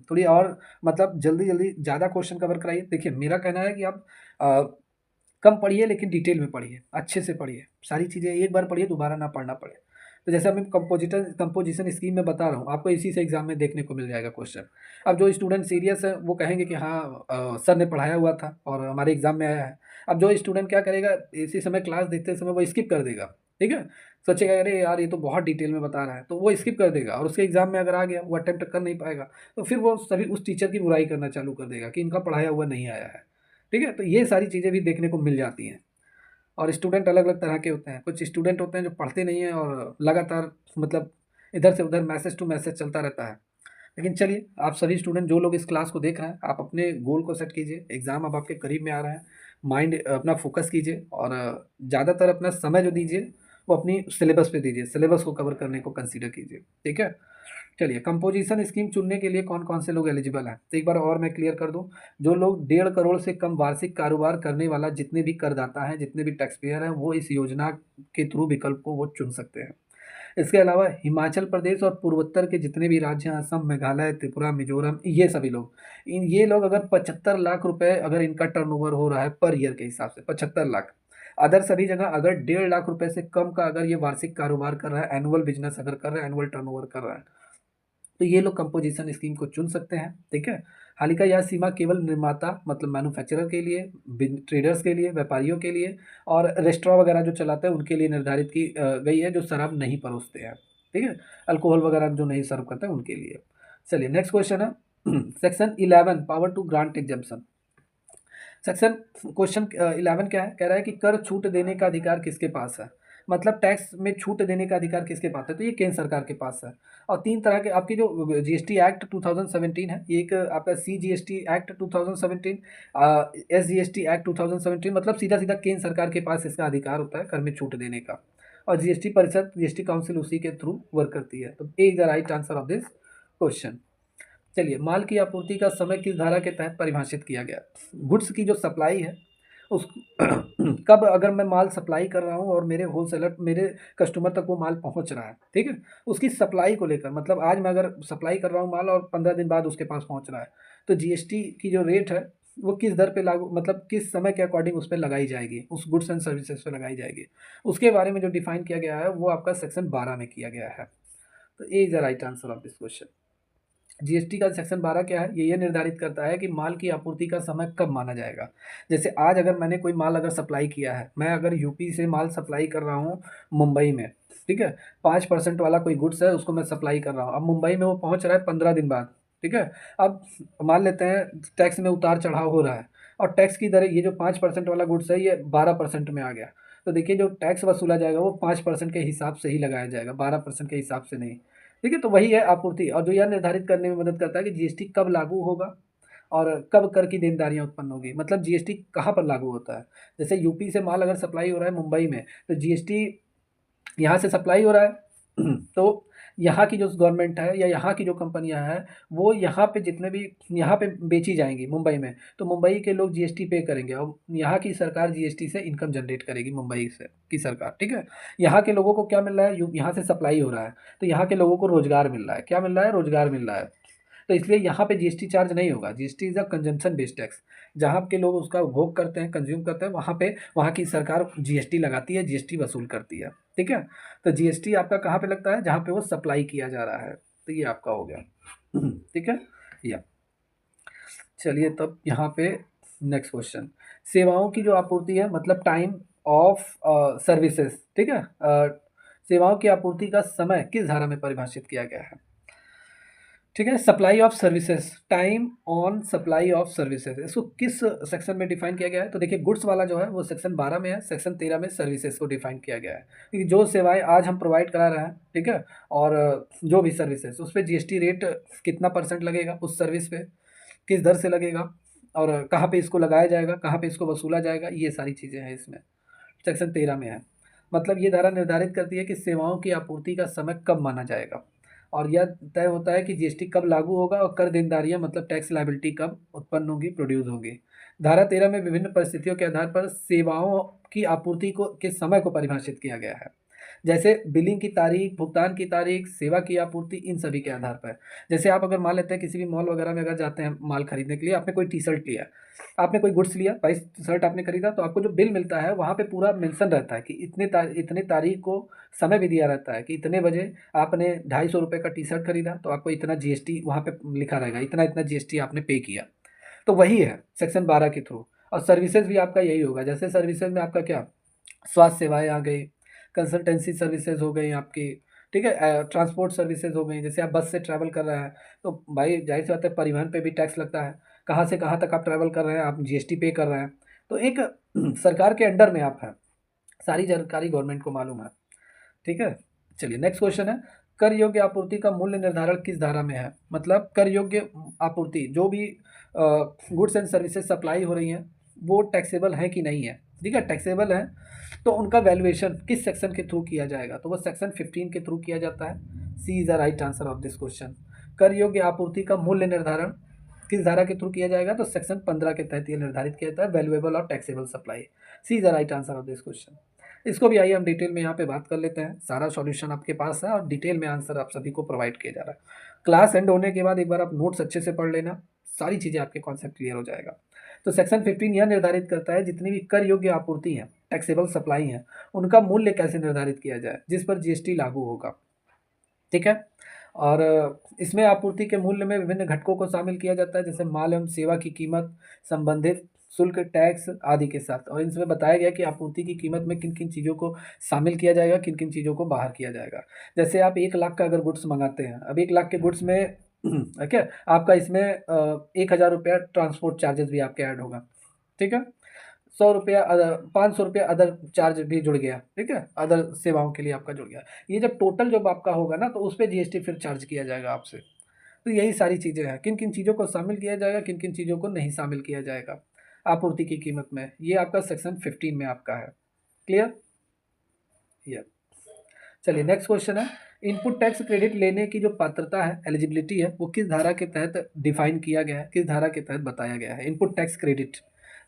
थोड़ी और मतलब जल्दी जल्दी ज़्यादा क्वेश्चन कवर कराइए। देखिए मेरा कहना है कि आप अ, कम पढ़िए लेकिन डिटेल में पढ़िए, अच्छे से पढ़िए, सारी चीज़ें एक बार पढ़िए, दोबारा ना पढ़ना पड़े। तो जैसे मैं कंपोजिशन स्कीम में बता रहा हूँ आपको, इसी से एग्जाम में देखने को मिल जाएगा क्वेश्चन। अब जो स्टूडेंट सीरियस है वो कहेंगे कि हाँ सर ने पढ़ाया हुआ था और हमारे एग्जाम में आया है। अब जो स्टूडेंट क्या करेगा, इसी समय क्लास देखते समय वो स्किप कर देगा। ठीक है, सोचेगा अरे यार ये तो बहुत डिटेल में बता रहा है, तो वो स्किप कर देगा और उसके एग्जाम में अगर आ गया वो अटेम्प्ट कर नहीं पाएगा, तो फिर वो सभी उस टीचर की बुराई करना चालू कर देगा कि इनका पढ़ाया हुआ नहीं आया है। ठीक है, तो ये सारी चीज़ें भी देखने को मिल जाती हैं। और स्टूडेंट अलग अलग तरह के होते हैं। कुछ स्टूडेंट होते हैं जो पढ़ते नहीं हैं और लगातार मतलब इधर से उधर मैसेज टू मैसेज चलता रहता है। लेकिन चलिए, आप सभी स्टूडेंट जो लोग इस क्लास को देख रहे हैं, आप अपने गोल को सेट कीजिए। एग्ज़ाम अब आपके करीब में आ रहा है, माइंड अपना फोकस कीजिए और ज़्यादातर अपना समय जो दीजिए वो अपनी सिलेबस पे दीजिए, सिलेबस को कवर करने को कंसीडर कीजिए, ठीक है। चलिए, कंपोजिशन स्कीम चुनने के लिए कौन कौन से लोग एलिजिबल हैं, तो एक बार और मैं क्लियर कर दूं। जो लोग 1.5 करोड़ से कम वार्षिक कारोबार करने वाला जितने भी करदाता हैं, जितने भी टैक्स पेयर हैं, वो इस योजना के थ्रू विकल्प को वो चुन सकते हैं। इसके अलावा हिमाचल प्रदेश और पूर्वोत्तर के जितने भी राज्य हैं, असम, मेघालय, त्रिपुरा, मिजोरम, ये सभी लोग, ये लोग अगर 75 लाख रुपए अगर इनका टर्नओवर हो रहा है पर ईयर के हिसाब से, 75 लाख। अदर सभी जगह अगर 1.5 लाख रुपए से कम का अगर ये वार्षिक कारोबार कर रहा है, एनुअल बिजनेस अगर कर रहा है, एनुअल टर्नओवर कर रहा है, तो ये लोग कंपोजिशन स्कीम को चुन सकते हैं, ठीक है। हालांकि यह सीमा केवल निर्माता मतलब मैन्युफैक्चरर के लिए, ट्रेडर्स के लिए, व्यापारियों के लिए और रेस्टोरेंट वगैरह जो चलाते हैं उनके लिए निर्धारित की गई है, जो शराब नहीं परोसते हैं, ठीक है, अल्कोहल वगैरह जो नहीं सर्व करते हैं उनके लिए। चलिए, नेक्स्ट क्वेश्चन है section 11 power to grant exemption. Section question 11 क्या है, कह रहा है कि कर छूट देने का अधिकार किसके पास है, मतलब टैक्स में छूट देने का अधिकार किसके पास है, तो ये केंद्र सरकार के पास है। और तीन तरह के आपकी जो जीएसटी एक्ट 2017 है, ये एक आपका C GST act 2017, S GST act 2017, मतलब सीधा सीधा केंद्र सरकार के पास इसका अधिकार होता है कर में छूट देने का। और जीएसटी परिषद, जीएसटी काउंसिल उसी के थ्रू वर्क करती है। तो A is the right answer of this question. चलिए, माल की आपूर्ति का समय किस धारा के तहत परिभाषित किया गया। गुड्स की जो सप्लाई है उस कब अगर मैं माल सप्लाई कर रहा हूँ और मेरे होलसेलर, मेरे कस्टमर तक वो माल पहुँच रहा है, ठीक है, उसकी सप्लाई को लेकर, मतलब आज मैं अगर सप्लाई कर रहा हूँ माल और 15 दिन बाद उसके पास पहुँच रहा है, तो जीएसटी की जो रेट है वो किस दर पे लागू, मतलब किस समय के अकॉर्डिंग उस पर लगाई जाएगी, उस गुड्स एंड सर्विसेज पे लगाई जाएगी, उसके बारे में जो डिफाइन किया गया है वो आपका सेक्शन 12 में किया गया है। तो A is the right answer of this question. GST का सेक्शन 12 क्या है, ये निर्धारित करता है कि माल की आपूर्ति का समय कब माना जाएगा। जैसे आज अगर मैंने कोई माल अगर सप्लाई किया है, मैं अगर यूपी से माल सप्लाई कर रहा हूँ मुंबई में, ठीक है, 5% वाला कोई गुड्स है उसको मैं सप्लाई कर रहा हूँ, अब मुंबई में वो पहुँच रहा है 15 दिन बाद, ठीक है। अब मान लेते हैं टैक्स में उतार चढ़ाव हो रहा है और टैक्स की दर, ये जो 5% वाला गुड्स है ये 12% में आ गया, तो देखिए जो टैक्स वसूला जाएगा वो 5% के हिसाब से ही लगाया जाएगा, 12% के हिसाब से नहीं, ठीक है। तो वही है आपूर्ति, और जो यह निर्धारित करने में मदद करता है कि जीएसटी कब लागू होगा और कब कर की देनदारियां उत्पन्न होगी, मतलब जीएसटी कहाँ पर लागू होता है। जैसे यूपी से माल अगर सप्लाई हो रहा है मुंबई में, तो जीएसटी यहाँ से सप्लाई हो रहा है तो यहाँ की जो गवर्नमेंट है या यहाँ की जो कंपनियां हैं वो यहाँ पे जितने भी यहाँ पे बेची जाएंगी मुंबई में, तो मुंबई के लोग जीएसटी पे करेंगे और यहाँ की सरकार जीएसटी से इनकम जनरेट करेगी, मुंबई से की सरकार, ठीक है। यहाँ के लोगों को क्या मिल रहा है, यहाँ से सप्लाई हो रहा है तो यहाँ के लोगों को रोजगार मिल रहा है, क्या मिल रहा है, रोजगार मिल रहा है। तो इसलिए यहाँ पे जीएसटी चार्ज नहीं होगा, GST is a consumption based tax, जहाँ के लोग उसका उपभोग करते हैं, कंज्यूम करते हैं, वहाँ पे वहाँ की सरकार जीएसटी लगाती है, जीएसटी वसूल करती है, ठीक है। तो जीएसटी आपका कहाँ पे लगता है, जहाँ पे वो सप्लाई किया जा रहा है, तो ये आपका हो गया ठीक है। या चलिए, तब यहाँ पे नेक्स्ट क्वेश्चन, सेवाओं की जो आपूर्ति है मतलब टाइम ऑफ सर्विसेज, ठीक है, सेवाओं की आपूर्ति का समय किस धारा में परिभाषित किया गया है, ठीक है। Supply of services, time on supply of services, इसको किस सेक्शन में डिफाइन किया गया है, तो देखिए गुड्स वाला जो है वो सेक्शन 12 में है, सेक्शन 13 में सर्विसेज को डिफाइन किया गया है, क्योंकि जो सेवाएं आज हम प्रोवाइड करा रहे हैं, ठीक है, और जो भी सर्विसेज उस पर जीएसटी रेट कितना % लगेगा, उस सर्विस पे किस दर से लगेगा और कहाँ पे इसको लगाया जाएगा, कहाँ पे इसको वसूला जाएगा, ये सारी चीज़ें हैं इसमें, सेक्शन 13 में है। मतलब ये धारा निर्धारित करती है कि सेवाओं की आपूर्ति का समय कब माना जाएगा, और यह तय होता है कि जीएसटी कब लागू होगा और कर देनदारियां मतलब टैक्स लायबिलिटी कब उत्पन्न होगी, प्रोड्यूस होगी। धारा 13 में विभिन्न परिस्थितियों के आधार पर सेवाओं की आपूर्ति को के समय को परिभाषित किया गया है, जैसे बिलिंग की तारीख, भुगतान की तारीख, सेवा की आपूर्ति, इन सभी के आधार पर। जैसे आप अगर मान लेते हैं किसी भी मॉल वगैरह में अगर जाते हैं माल खरीदने के लिए, आपने कोई टी शर्ट लिया, आपने कोई गुड्स लिया, 22 शर्ट आपने खरीदा, तो आपको जो बिल मिलता है वहाँ पे पूरा मेंशन रहता है कि इतने तारीख को समय भी दिया रहता है कि इतने बजे आपने 250 रुपये का टी शर्ट खरीदा तो आपको इतना जीएसटी वहाँ पे लिखा रहेगा, इतना इतना जीएसटी आपने पे किया। तो वही है सेक्शन 12 के थ्रू। और सर्विसेज भी आपका यही होगा, जैसे सर्विसेज में आपका क्या, स्वास्थ्य सेवाएं आ गई, कंसल्टेंसी सर्विसेज हो गई आपकी, ठीक है, ट्रांसपोर्ट सर्विसेज हो गई, जैसे आप बस से ट्रैवल कर रहे हैं तो भाई जाहिर सी बात है परिवहन पे भी टैक्स लगता है, कहाँ से कहाँ तक आप ट्रैवल कर रहे हैं आप जीएसटी पे कर रहे हैं, तो एक सरकार के अंडर में आप हैं, सारी जानकारी गवर्नमेंट को मालूम है, ठीक है। चलिए, नेक्स्ट क्वेश्चन है, कर योग्य आपूर्ति का मूल्य निर्धारण किस धारा में है, मतलब कर योग्य आपूर्ति जो भी गुड्स एंड सर्विसेज सप्लाई हो रही हैं वो टैक्सेबल है कि नहीं है, ठीक है, टैक्सेबल है, तो उनका वैल्यूएशन किस सेक्शन के थ्रू किया जाएगा, तो वो सेक्शन 15 के थ्रू किया जाता है। C is the right answer of this question. कर योग्य आपूर्ति का मूल्य निर्धारण किस धारा के थ्रू किया जाएगा, तो सेक्शन 15 के तहत ये निर्धारित किया जाता है, वैल्यूएबल और taxable supply. C is the right answer of this question. इसको भी आइए हम डिटेल में यहाँ पे बात कर लेते हैं। सारा सॉल्यूशन आपके पास है और डिटेल में आंसर आप सभी को प्रोवाइड किया जा रहा है। क्लास एंड होने के बाद एक बार आप नोट्स अच्छे से पढ़ लेना, सारी चीज़ें आपके कॉन्सेप्ट क्लियर हो जाएगा। तो सेक्शन 15 यह निर्धारित करता है जितनी भी कर योग्य आपूर्ति है, टैक्सेबल सप्लाई है, उनका मूल्य कैसे निर्धारित किया जाए जिस पर जीएसटी लागू होगा। ठीक है, और इसमें आपूर्ति के मूल्य में विभिन्न घटकों को शामिल किया जाता है, जैसे माल एवं सेवा की कीमत, संबंधित शुल्क, टैक्स आदि के साथ। और इसमें बताया गया कि आपूर्ति की कीमत में किन किन चीज़ों को शामिल किया जाएगा, किन किन चीज़ों को बाहर किया जाएगा। जैसे आप 1 लाख का अगर गुड्स मंगाते हैं, अब 1 लाख के गुड्स में क्या आपका इसमें 1,000 रुपया ट्रांसपोर्ट चार्जेस भी आपके ऐड होगा। ठीक है, 100 रुपया, 500 रुपया अदर चार्ज भी जुड़ गया। ठीक है, अदर सेवाओं के लिए आपका जुड़ गया। ये जब टोटल जब आपका होगा ना, तो उस पर जीएसटी फिर चार्ज किया जाएगा आपसे। तो यही सारी चीज़ें हैं, किन किन चीज़ों को शामिल किया जाएगा, किन किन चीज़ों को नहीं शामिल किया जाएगा आपूर्ति की कीमत में, ये आपका सेक्शन 15 में आपका है। क्लियर? ये चलिए नेक्स्ट क्वेश्चन है, इनपुट टैक्स क्रेडिट लेने की जो पात्रता है, एलिजिबिलिटी है, वो किस धारा के तहत डिफाइन किया गया है, किस धारा के तहत बताया गया है इनपुट टैक्स क्रेडिट।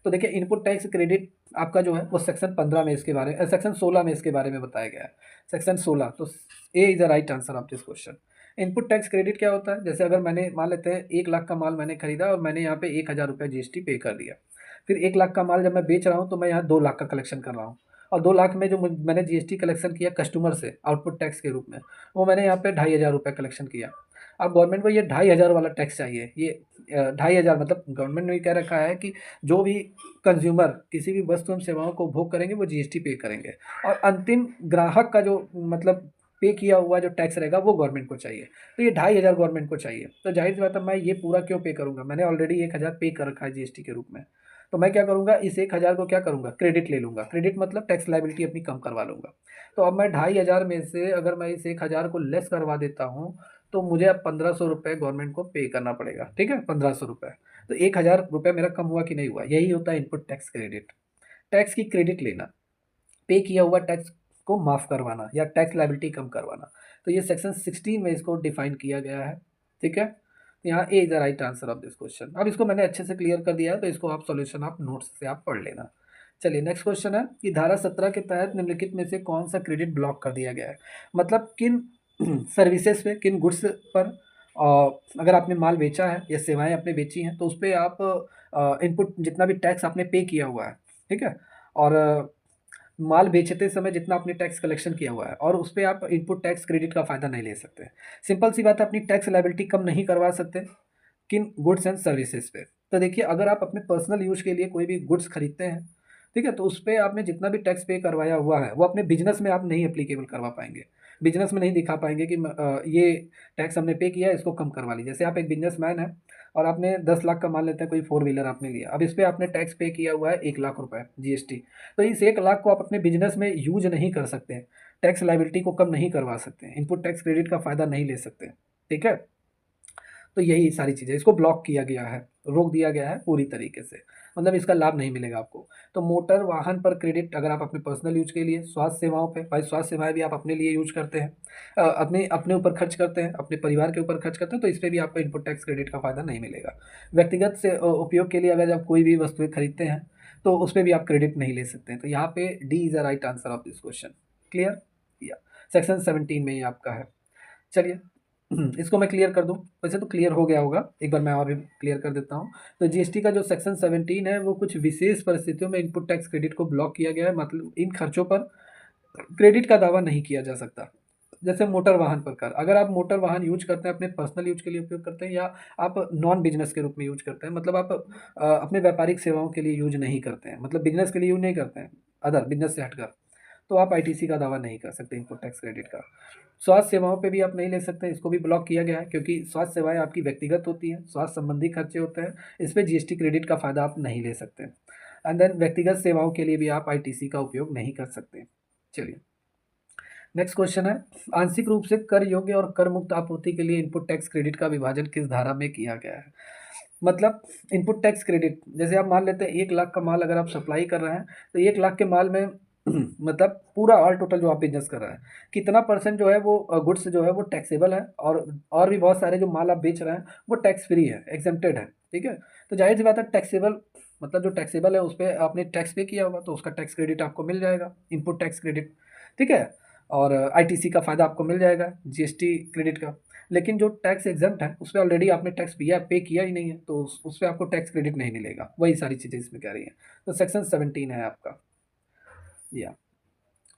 तो देखिए, इनपुट टैक्स क्रेडिट आपका जो है वो सेक्शन 15 में इसके बारे सेक्शन 16 में इसके बारे में बताया गया है, सेक्शन 16। तो A is the right answer of this question. Input tax credit क्या होता है, जैसे अगर मैंने मान लेते हैं 1 लाख का माल मैंने खरीदा और मैंने यहाँ पे 1,000 रुपया जीएसटी पे कर दिया। फिर 1 लाख का माल जब मैं बेच रहा हूँ तो मैं यहाँ 2 लाख का कलेक्शन कर रहा हूँ, और 2 लाख में जो मैंने जीएसटी कलेक्शन किया कस्टमर से आउटपुट टैक्स के रूप में, वो मैंने यहाँ पे 2,500 रुपये कलेक्शन किया। अब गवर्नमेंट को ये 2,500 वाला टैक्स चाहिए। ये 2,500 मतलब गवर्नमेंट ने ये कह रखा है कि जो भी कंज्यूमर किसी भी वस्तु एवं सेवाओं को उपभोग करेंगे वो जीएसटी पे करेंगे, और अंतिम ग्राहक का जो मतलब पे किया हुआ जो टैक्स रहेगा वो गवर्नमेंट को चाहिए। तो ये 2,500 गवर्नमेंट को चाहिए, तो जाहिर सी बात है मैं ये पूरा क्यों पे करूँगा, मैंने ऑलरेडी 1,000 पे कर रखा है जीएसटी के रूप में। तो मैं क्या करूँगा, इस 1,000 को क्या करूँगा, क्रेडिट ले लूँगा। क्रेडिट मतलब टैक्स लायबिलिटी अपनी कम करवा लूँगा। तो अब मैं 2,500 में से अगर मैं इस 1,000 को लेस करवा देता हूँ, तो मुझे अब 1,500 रुपये गवर्नमेंट को पे करना पड़ेगा। ठीक है, 1,500 रुपये। तो 1,000 रुपये मेरा कम हुआ कि नहीं हुआ, यही होता है इनपुट टैक्स क्रेडिट। टैक्स की क्रेडिट लेना, पे किया हुआ टैक्स को माफ़ करवाना या टैक्स लायबिलिटी कम करवाना। तो ये सेक्शन 16 में इसको डिफाइन किया गया है। ठीक है, तो यहाँ A is the right answer of this question. अब इसको मैंने अच्छे से क्लियर कर दिया है, तो इसको आप सॉल्यूशन आप नोट्स से आप पढ़ लेना। चलिए नेक्स्ट क्वेश्चन है कि धारा 17 के तहत निम्नलिखित में से कौन सा क्रेडिट ब्लॉक कर दिया गया है, मतलब किन सर्विसेज पे, किन गुड्स पर, अगर आपने माल बेचा है या सेवाएं आपने बेची हैं तो उस पर आप इनपुट जितना भी टैक्स आपने पे किया हुआ है, ठीक है, और माल बेचते समय जितना आपने टैक्स कलेक्शन किया हुआ है, और उस पर आप इनपुट टैक्स क्रेडिट का फ़ायदा नहीं ले सकते। सिंपल सी बात है, अपनी टैक्स लायबिलिटी कम नहीं करवा सकते किन गुड्स एंड सर्विसेज पे। तो देखिए, अगर आप अपने पर्सनल यूज के लिए कोई भी गुड्स खरीदते हैं, ठीक है, तो उस पर आपने जितना भी टैक्स पे करवाया हुआ है वो अपने बिजनेस में आप नहीं एप्लीकेबल करवा पाएंगे। बिजनेस में नहीं दिखा पाएंगे कि ये टैक्स हमने पे किया है, इसको कम करवा लीजिए। जैसे आप एक बिजनेसमैन है और आपने 10 लाख का मान लेते हैं कोई 4 व्हीलर आपने लिया, अब इस पर आपने टैक्स पे किया हुआ है 1 लाख रुपए जीएसटी। तो इस 1 लाख को आप अपने बिजनेस में यूज नहीं कर सकते हैं, टैक्स लाइबिलिटी को कम नहीं करवा सकते हैं, इनपुट टैक्स क्रेडिट का फ़ायदा नहीं ले सकते। ठीक है, तो यही सारी चीज़ें, इसको ब्लॉक किया गया है, रोक दिया गया है पूरी तरीके से, मतलब इसका लाभ नहीं मिलेगा आपको। तो मोटर वाहन पर क्रेडिट अगर आप अपने पर्सनल यूज के लिए, स्वास्थ्य सेवाओं पे, भाई स्वास्थ्य सेवाएं भी आप अपने लिए यूज करते हैं, अपने अपने ऊपर खर्च करते हैं, अपने परिवार के ऊपर खर्च करते हैं, तो इस पर भी आपको इनपुट टैक्स क्रेडिट का फ़ायदा नहीं मिलेगा। व्यक्तिगत से उपयोग के लिए अगर आप कोई भी वस्तुएं खरीदते हैं तो उस पर भी आप क्रेडिट नहीं ले सकते हैं। तो यहाँ पे D is the right answer of this question. Clear? या सेक्शन 17 में ये आपका है। चलिए इसको मैं क्लियर कर दूं, वैसे तो क्लियर हो गया होगा, एक बार मैं और भी क्लियर कर देता हूं। तो जीएसटी का जो सेक्शन 17 है वो कुछ विशेष परिस्थितियों में इनपुट टैक्स क्रेडिट को ब्लॉक किया गया है, मतलब इन खर्चों पर क्रेडिट का दावा नहीं किया जा सकता। जैसे मोटर वाहन पर कर, अगर आप मोटर वाहन यूज करते हैं, अपने पर्सनल यूज के लिए उपयोग करते हैं, या आप नॉन बिजनेस के रूप में यूज करते हैं, मतलब आप अपने व्यापारिक सेवाओं के लिए यूज नहीं करते हैं, मतलब बिजनेस के लिए यूज नहीं करते हैं, अदर बिजनेस से हटकर, तो आप आईटीसी का दावा नहीं कर सकते इनपुट टैक्स क्रेडिट का। स्वास्थ्य सेवाओं पे भी आप नहीं ले सकते, इसको भी ब्लॉक किया गया है, क्योंकि स्वास्थ्य सेवाएं आपकी व्यक्तिगत होती हैं, स्वास्थ्य संबंधी खर्चे होते हैं, इस पर जीएसटी क्रेडिट का फ़ायदा आप नहीं ले सकते। एंड देन व्यक्तिगत सेवाओं के लिए भी आप आईटीसी का उपयोग नहीं कर सकते। चलिए नेक्स्ट क्वेश्चन है, आंशिक रूप से कर योग्य और कर मुक्त आपूर्ति के लिए इनपुट टैक्स क्रेडिट का विभाजन किस धारा में किया गया है। मतलब इनपुट टैक्स क्रेडिट, जैसे आप मान लेते हैं 1 लाख का माल अगर आप सप्लाई कर रहे हैं, तो 1 लाख के माल में मतलब पूरा ऑल टोटल जो आप बिजनेस कर रहे हैं, कितना परसेंट जो है वो गुड्स जो है वो टैक्सेबल है, और भी बहुत सारे जो माल आप बेच रहे हैं वो टैक्स फ्री है, एग्जेम्प्टेड है। ठीक है, तो जाहिर सी बात है टैक्सेबल, मतलब जो टैक्सेबल है उस पर आपने टैक्स पे किया होगा, तो उसका टैक्स क्रेडिट आपको मिल जाएगा, इनपुट टैक्स क्रेडिट। ठीक है, और आईटीसी का फ़ायदा आपको मिल जाएगा, जीएसटी क्रेडिट का। लेकिन जो टैक्स एग्जम्प्ट है उस पे ऑलरेडी आपने टैक्स पे किया ही नहीं है, तो उस पे आपको टैक्स क्रेडिट नहीं मिलेगा। वही सारी चीज़ें इसमें कह रही हैं। तो सेक्शन 17 है आपका, या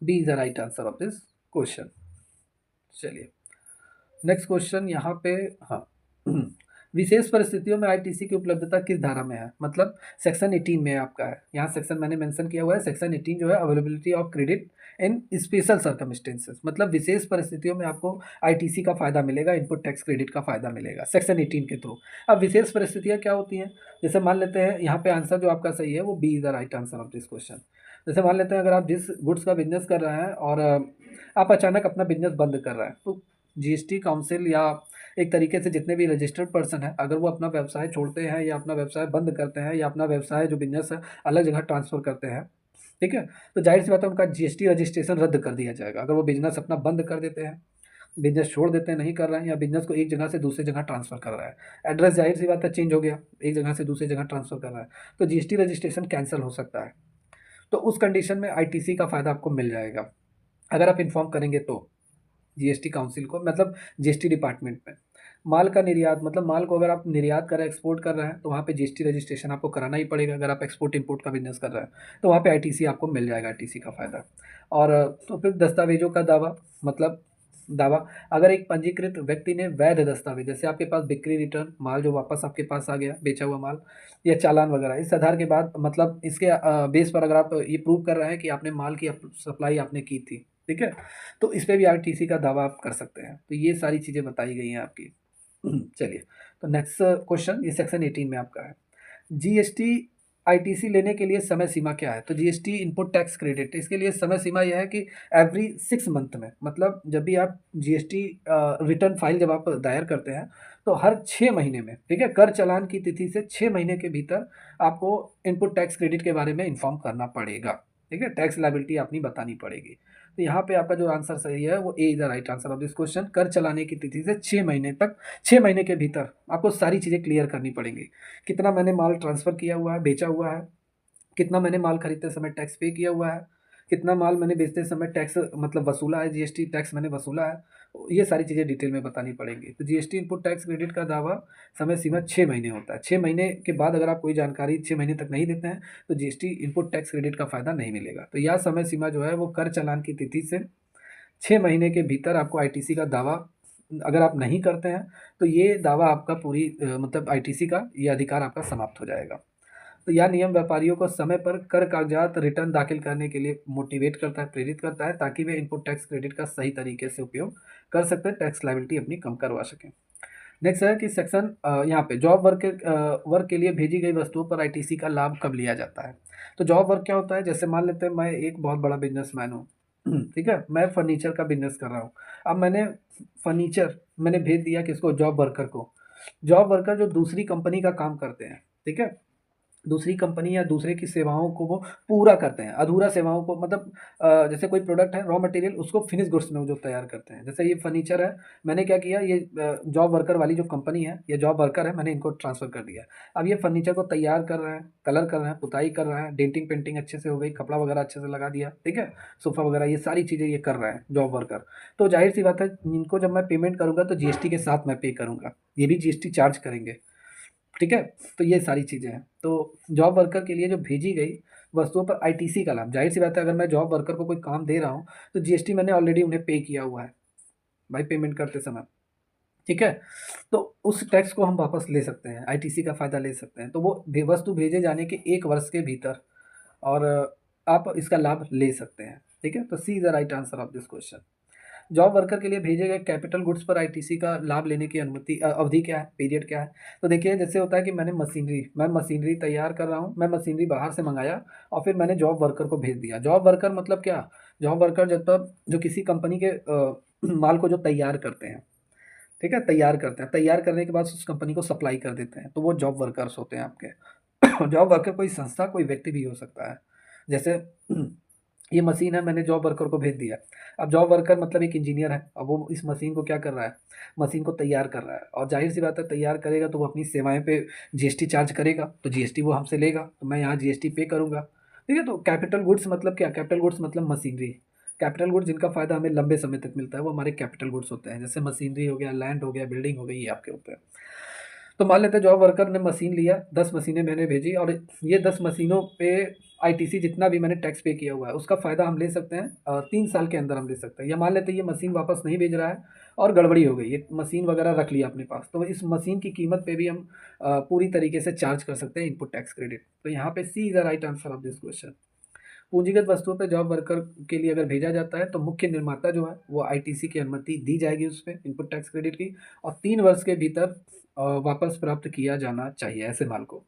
B is the right answer of this question. चलिए नेक्स्ट क्वेश्चन यहाँ पे। हाँ विशेष परिस्थितियों में आईटीसी की उपलब्धता किस धारा में है, मतलब सेक्शन 18 में आपका है। यहाँ सेक्शन मैंने मेंशन किया हुआ है, सेक्शन 18 जो है availability of credit in special circumstances, मतलब विशेष परिस्थितियों में आपको आईटीसी का फायदा मिलेगा, इनपुट टैक्स क्रेडिट का फायदा मिलेगा सेक्शन 18 के थ्रू। अब विशेष परिस्थितियाँ क्या होती हैं, जैसे मान लेते हैं यहाँ पे आंसर जो आपका सही है वो B is the right answer of this question. जैसे मान लेते हैं अगर आप जिस गुड्स का बिजनेस कर रहे हैं और आप अचानक अपना बिजनेस बंद कर रहे हैं, तो जीएसटी काउंसिल या एक तरीके से जितने भी रजिस्टर्ड पर्सन है, अगर वो अपना व्यवसाय छोड़ते हैं या अपना व्यवसाय बंद करते हैं या अपना व्यवसाय जो बिजनेस है अलग जगह ट्रांसफ़र करते हैं, ठीक है, तो जाहिर सी बात है उनका जीएसटी रजिस्ट्रेशन रद्द कर दिया जाएगा। अगर वो बिजनेस अपना बंद कर देते हैं, बिजनेस छोड़ देते हैं, नहीं कर रहे हैं, या बिजनेस को एक जगह से दूसरी जगह ट्रांसफ़र कर रहा है, एड्रेस जाहिर सी बात है चेंज हो गया, एक जगह से दूसरी जगह ट्रांसफ़र कर रहा है, तो जीएसटी रजिस्ट्रेशन कैंसिल हो सकता है। तो उस कंडीशन में आईटीसी का फ़ायदा आपको मिल जाएगा अगर आप इन्फॉर्म करेंगे तो जीएसटी काउंसिल को, मतलब जीएसटी डिपार्टमेंट में। माल का निर्यात, मतलब माल को अगर आप निर्यात कर रहे हैं, एक्सपोर्ट कर रहे हैं, तो वहाँ पे जीएसटी रजिस्ट्रेशन आपको कराना ही पड़ेगा। अगर आप एक्सपोर्ट इंपोर्ट का बिजनेस कर रहे हैं तो वहाँ पे आईटीसी आपको मिल जाएगा, आईटीसी का फ़ायदा। और तो फिर दस्तावेजों का दावा, मतलब दावा, अगर एक पंजीकृत व्यक्ति ने वैध दस्तावेज, जैसे आपके पास बिक्री रिटर्न, माल जो वापस आपके पास आ गया, बेचा हुआ माल, या चालान वगैरह, इस आधार के बाद, मतलब इसके बेस पर अगर आप ये प्रूव कर रहे हैं कि आपने माल की सप्लाई आपने की थी, ठीक है, तो इस पे भी आरटीसी का दावा आप कर सकते हैं। तो ये सारी चीज़ें बताई गई हैं आपकी। चलिए, तो नेक्स्ट क्वेश्चन ये सेक्शन 18 में आपका है। जीएसटी आईटीसी लेने के लिए समय सीमा क्या है, तो जीएसटी इनपुट टैक्स क्रेडिट, इसके लिए समय सीमा यह है कि एवरी 6 मंथ में, मतलब जब भी आप जीएसटी रिटर्न फाइल जब आप दायर करते हैं, तो हर 6 महीने में, ठीक है, कर चालान की तिथि से 6 महीने के भीतर आपको इनपुट टैक्स क्रेडिट के बारे में इन्फॉर्म करना पड़ेगा। ठीक है, टैक्स लायबिलिटी अपनी बतानी पड़ेगी। तो यहाँ पे आपका जो आंसर सही है वो A is the right answer of this question. कर चलाने की तिथि से 6 महीने तक, 6 महीने के भीतर आपको सारी चीज़ें क्लियर करनी पड़ेंगी। कितना मैंने माल ट्रांसफ़र किया हुआ है, बेचा हुआ है, कितना मैंने माल खरीदते समय टैक्स पे किया हुआ है, कितना माल मैंने बेचते समय टैक्स मतलब वसूला है, जीएसटी टैक्स मैंने वसूला है, ये सारी चीज़ें डिटेल में बतानी पड़ेंगी। तो जीएसटी इनपुट टैक्स क्रेडिट का दावा समय सीमा 6 महीने होता है। 6 महीने के बाद अगर आप कोई जानकारी 6 महीने तक नहीं देते हैं तो जीएसटी इनपुट टैक्स क्रेडिट का फ़ायदा नहीं मिलेगा। तो यह समय सीमा जो है वो कर चालान की तिथि से 6 महीने के भीतर आपको आईटीसी का दावा, अगर आप नहीं करते हैं तो ये दावा आपका पूरी मतलब आईटीसी का ये अधिकार आपका समाप्त हो जाएगा। तो यह नियम व्यापारियों को समय पर कर कागजात रिटर्न दाखिल करने के लिए मोटिवेट करता है, प्रेरित करता है, ताकि वे इनपुट टैक्स क्रेडिट का सही तरीके से उपयोग कर सकते हैं, टैक्स लायबिलिटी अपनी कम करवा सकें। नेक्स्ट है कि सेक्शन यहाँ पे जॉब वर्क के लिए भेजी गई वस्तुओं पर आईटीसी का लाभ कब लिया जाता है। तो जॉब वर्क क्या होता है, जैसे मान लेते हैं मैं एक बहुत बड़ा बिजनेसमैन हूँ, ठीक है, मैं फर्नीचर का बिजनेस कर रहा हूँ। अब मैंने फर्नीचर मैंने भेज दिया किसको, जॉब वर्कर को। जॉब वर्कर जो दूसरी कंपनी का काम करते हैं, ठीक है, दूसरी कंपनी या दूसरे की सेवाओं को वो पूरा करते हैं, अधूरा सेवाओं को, मतलब जैसे कोई प्रोडक्ट है, रॉ मटेरियल, उसको फिनिश गुड्स में वो जो तैयार करते हैं। जैसे ये फर्नीचर है, मैंने क्या किया, ये जॉब वर्कर वाली जो कंपनी है, ये जॉब वर्कर है, मैंने इनको ट्रांसफ़र कर दिया। अब ये फर्नीचर को तैयार कर रहे हैं, कलर कर रहे हैं, पुताई कर रहे हैं, डेंटिंग पेंटिंग अच्छे से हो गई, कपड़ा वगैरह अच्छे से लगा दिया, ठीक है, सोफ़ा वगैरह, ये सारी चीज़ें ये कर रहे हैं जॉब वर्कर। तो जाहिर सी बात है इनको जब मैं पेमेंट करूँगा तो जीएसटी के साथ मैं पे करूँगा, ये भी जीएसटी चार्ज करेंगे, ठीक है। तो ये सारी चीज़ें हैं। तो जॉब वर्कर के लिए जो भेजी गई वस्तुओं पर आईटीसी का लाभ, ज़ाहिर-सी बात है अगर मैं जॉब वर्कर को कोई काम दे रहा हूँ, तो जीएसटी मैंने ऑलरेडी उन्हें पे किया हुआ है, भाई पेमेंट करते समय, ठीक है। तो उस टैक्स को हम वापस ले सकते हैं, आईटीसी का फ़ायदा ले सकते हैं। तो वो वस्तु भेजे जाने के 1 वर्ष के भीतर, और आप इसका लाभ ले सकते हैं, ठीक है। तो C is the right answer of this question. Job worker के लिए भेजे गए कैपिटल गुड्स पर आईटीसी का लाभ लेने की अनुमति अवधि क्या है, पीरियड क्या है। तो देखिए जैसे होता है कि मैं मशीनरी तैयार कर रहा हूँ, मैं मशीनरी बाहर से मंगाया और फिर मैंने जॉब वर्कर को भेज दिया। जॉब वर्कर मतलब क्या, जॉब वर्कर जब तक जो किसी कंपनी के माल को जो तैयार करते हैं, ठीक है, तैयार करते हैं, तैयार करने के बाद उस कंपनी को सप्लाई कर देते हैं, तो वो जॉब वर्कर्स होते हैं आपके। जॉब वर्कर कोई संस्था, कोई व्यक्ति भी हो सकता है। जैसे ये मशीन है, मैंने जॉब वर्कर को भेज दिया। अब जॉब वर्कर मतलब एक इंजीनियर है, अब वो इस मशीन को क्या कर रहा है, मशीन को तैयार कर रहा है, और जाहिर सी बात है तैयार करेगा तो वो अपनी सेवाएं पे जीएसटी चार्ज करेगा, तो जीएसटी वो हमसे लेगा, तो मैं यहाँ जीएसटी पे करूँगा। ठीक है, तो कैपिटल गुड्स मतलब क्या, कैपिटल गुड्स मतलब मशीनरी। कैपिटल गुड्स जिनका फ़ायदा हमें लंबे समय तक मिलता है वो हमारे कैपिटल गुड्स होते हैं, जैसे मशीनरी हो गया, लैंड हो गया, बिल्डिंग हो गई, ये आपके होते हैं। तो मान लेते हैं जॉब वर्कर ने मशीन लिया, 10 मशीनें मैंने भेजी, और ये 10 मशीनों पे आईटीसी जितना भी मैंने टैक्स पे किया हुआ है उसका फ़ायदा हम ले सकते हैं 3 साल के अंदर हम ले सकते हैं। या मान लेते हैं ये मशीन वापस नहीं भेज रहा है और गड़बड़ी हो गई, ये मशीन वगैरह रख लिया अपने पास, तो इस मशीन की कीमत पे भी हम पूरी तरीके से चार्ज कर सकते हैं इनपुट टैक्स क्रेडिट। तो यहाँ पे C is the right answer of this question. पूंजीगत वस्तुओं पे जॉब वर्कर के लिए अगर भेजा जाता है तो मुख्य निर्माता जो है वो आईटीसी की अनुमति दी जाएगी उस पे इनपुट टैक्स क्रेडिट की, और 3 वर्ष के भीतर वापस प्राप्त किया जाना चाहिए ऐसे माल को।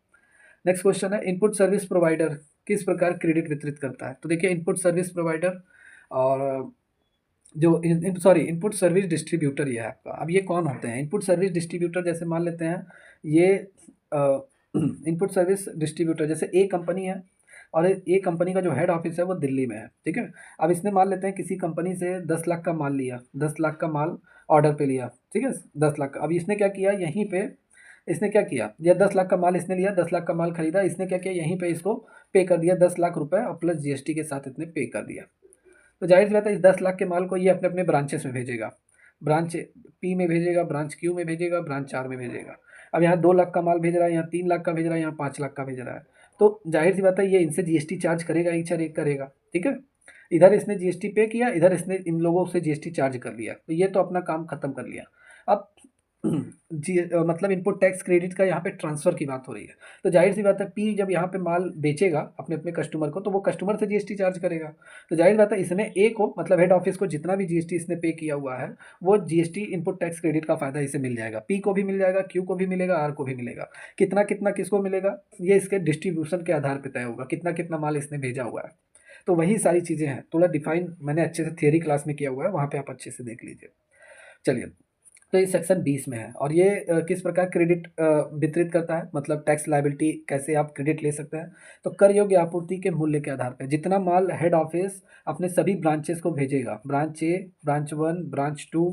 नेक्स्ट क्वेश्चन है, इनपुट सर्विस प्रोवाइडर किस प्रकार क्रेडिट वितरित करता है। तो देखिए इनपुट सर्विस प्रोवाइडर और जो सॉरी इनपुट सर्विस डिस्ट्रीब्यूटर ये है आपका। अब ये कौन होते हैं इनपुट सर्विस डिस्ट्रीब्यूटर, जैसे मान लेते हैं ये इनपुट सर्विस डिस्ट्रीब्यूटर, जैसे ए कंपनी है और ए कंपनी का जो हेड ऑफिस है वो दिल्ली में है, ठीक है। अब इसने मान लेते हैं किसी कंपनी से 10 लाख का माल लिया, 10 लाख का माल ऑर्डर पे लिया, ठीक है, 10 लाख का। अब इसने क्या किया, यहीं पे इसने क्या किया, ये 10 लाख का माल इसने लिया, 10 लाख का माल खरीदा, इसने क्या किया, यहीं पे इसको पे कर दिया 10 लाख रुपए, और प्लस जीएसटी के साथ इसने पे कर दिया। तो जाहिर सी बात है इस 10 लाख के माल को ये अपने अपने ब्रांचेस में भेजेगा, ब्रांच पी में भेजेगा, ब्रांच क्यू में भेजेगा, ब्रांच आर में भेजेगा। अब यहाँ 2 लाख का माल भेज रहा है, यहाँ 3 लाख का भेज रहा है, यहाँ 5 लाख का भेज रहा है, तो जाहिर सी बात है ये इनसे जीएसटी चार्ज करेगा ही, एक करेगा, ठीक है। इधर इसने जीएसटी पे किया, इधर इसने इन लोगों से जीएसटी चार्ज कर लिया, तो ये तो अपना काम खत्म कर लिया। अब मतलब इनपुट टैक्स क्रेडिट का यहाँ पे ट्रांसफ़र की बात हो रही है, तो जाहिर सी बात है पी जब यहाँ पे माल बेचेगा अपने अपने कस्टमर को, तो वो कस्टमर से जीएसटी चार्ज करेगा। तो जाहिर बात है इसने ए को मतलब हेड ऑफिस को जितना भी जीएसटी इसने पे किया हुआ है वो जीएसटी इनपुट टैक्स क्रेडिट का फ़ायदा इसे मिल जाएगा, पी को भी मिल जाएगा, क्यू को भी मिलेगा, आर को भी मिलेगा। कितना कितना किसको मिलेगा, ये इसके डिस्ट्रीब्यूशन के आधार पर तय होगा, कितना कितना माल इसने भेजा हुआ है। तो वही सारी चीज़ें हैं, थोड़ा डिफाइन मैंने अच्छे से थियरी क्लास में किया हुआ है, वहाँ पे आप अच्छे से देख लीजिए। चलिए, तो ये सेक्शन 20 में है, और ये किस प्रकार क्रेडिट वितरित करता है, मतलब टैक्स लायबिलिटी कैसे आप क्रेडिट ले सकते हैं। तो कर योग्य आपूर्ति के मूल्य के आधार पर जितना माल हेड ऑफिस अपने सभी ब्रांचेस को भेजेगा, ब्रांच ए, ब्रांच 1, ब्रांच 2,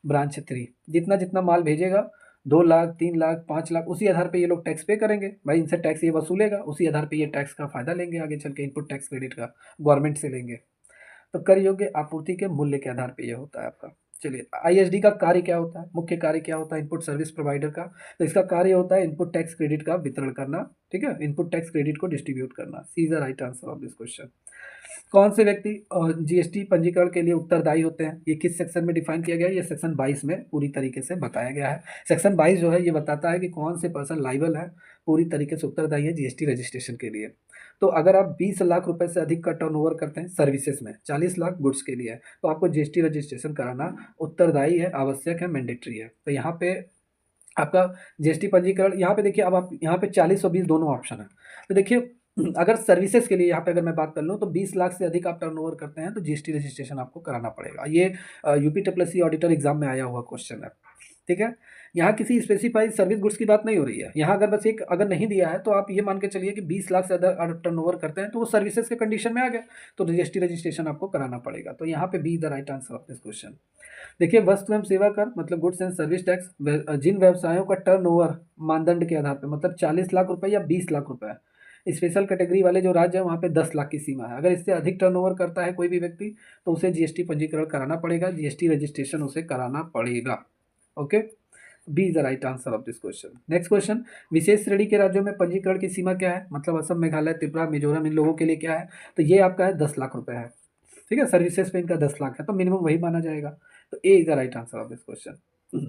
ब्रांच 3, जितना जितना माल भेजेगा, 2 लाख, 3 लाख, 5 लाख, उसी आधार पे ये लोग टैक्स पे करेंगे भाई, इनसे टैक्स ये वसूलेगा, उसी आधार पे ये टैक्स का फ़ायदा लेंगे आगे चल के, इनपुट टैक्स क्रेडिट का गवर्नमेंट से लेंगे। तो कर योग्य आपूर्ति के मूल्य के आधार पे ये होता है आपका। चलिए, आईएसडी का कार्य क्या होता है, मुख्य कार्य क्या होता है इनपुट सर्विस प्रोवाइडर का। तो इसका कार्य होता है इनपुट टैक्स क्रेडिट का वितरण करना, ठीक है, इनपुट टैक्स क्रेडिट को डिस्ट्रीब्यूट करना। C is the right answer of this question. कौन से व्यक्ति जीएसटी पंजीकरण के लिए उत्तरदायी होते हैं, ये किस सेक्शन में डिफाइन किया गया है, ये सेक्शन 22 में पूरी तरीके से बताया गया है। सेक्शन 22 जो है ये बताता है कि कौन से पर्सन लाइबल है, पूरी तरीके से उत्तरदायी है जीएसटी रजिस्ट्रेशन के लिए। तो अगर आप 20 लाख रुपए से अधिक का टर्नओवर करते हैं सर्विसेज में, 40 लाख गुड्स के लिए है, तो आपको जीएसटी रजिस्ट्रेशन कराना उत्तरदायी है, आवश्यक है, मैंडेटरी है। तो यहाँ पे आपका जीएसटी पंजीकरण, यहाँ पे देखिए, अब आप यहाँ पे 40 और 20 दोनों ऑप्शन है। तो देखिए अगर सर्विसेज के लिए यहाँ पे अगर मैं बात कर लूँ तो 20 लाख से अधिक आप टर्नओवर करते हैं तो जीएसटी रजिस्ट्रेशन आपको कराना पड़ेगा। ये यूपी ऑडिटर एग्जाम में आया हुआ क्वेश्चन है, ठीक है। यहाँ किसी स्पेसिफाइड सर्विस गुड्स की बात नहीं हो रही है, यहाँ अगर बस एक अगर नहीं दिया है तो आप ये मान के चलिए कि 20 लाख से अगर टर्नओवर करते हैं तो वो सर्विसेज के कंडीशन में आ गए, तो जीएसटी रजिस्ट्रेशन आपको कराना पड़ेगा। तो यहाँ पे be the right answer of this question. देखिए, वस्तु एवं सेवा कर मतलब गुड्स एंड सर्विस टैक्स जिन व्यवसायों का टर्नओवर मानदंड के आधार पर मतलब 40 लाख रुपए या 20 लाख रुपए है, स्पेशल कैटेगरी वाले जो राज्य है वहाँ पे 10 लाख की सीमा है। अगर इससे अधिक टर्नओवर करता है कोई भी व्यक्ति तो उसे जीएसटी पंजीकरण कराना पड़ेगा, जीएसटी रजिस्ट्रेशन उसे कराना पड़ेगा। Okay, B is the right answer of this question. Next question, विशेष श्रेणी के राज्यों में पंजीकरण की सीमा क्या है, मतलब असम, मेघालय, त्रिपुरा, मिजोरम, इन लोगों के लिए क्या है। तो ये आपका है 10 लाख रुपए है, ठीक है, सर्विसेज पे इनका 10 लाख है तो मिनिमम वही माना जाएगा। तो A is the right answer of this question.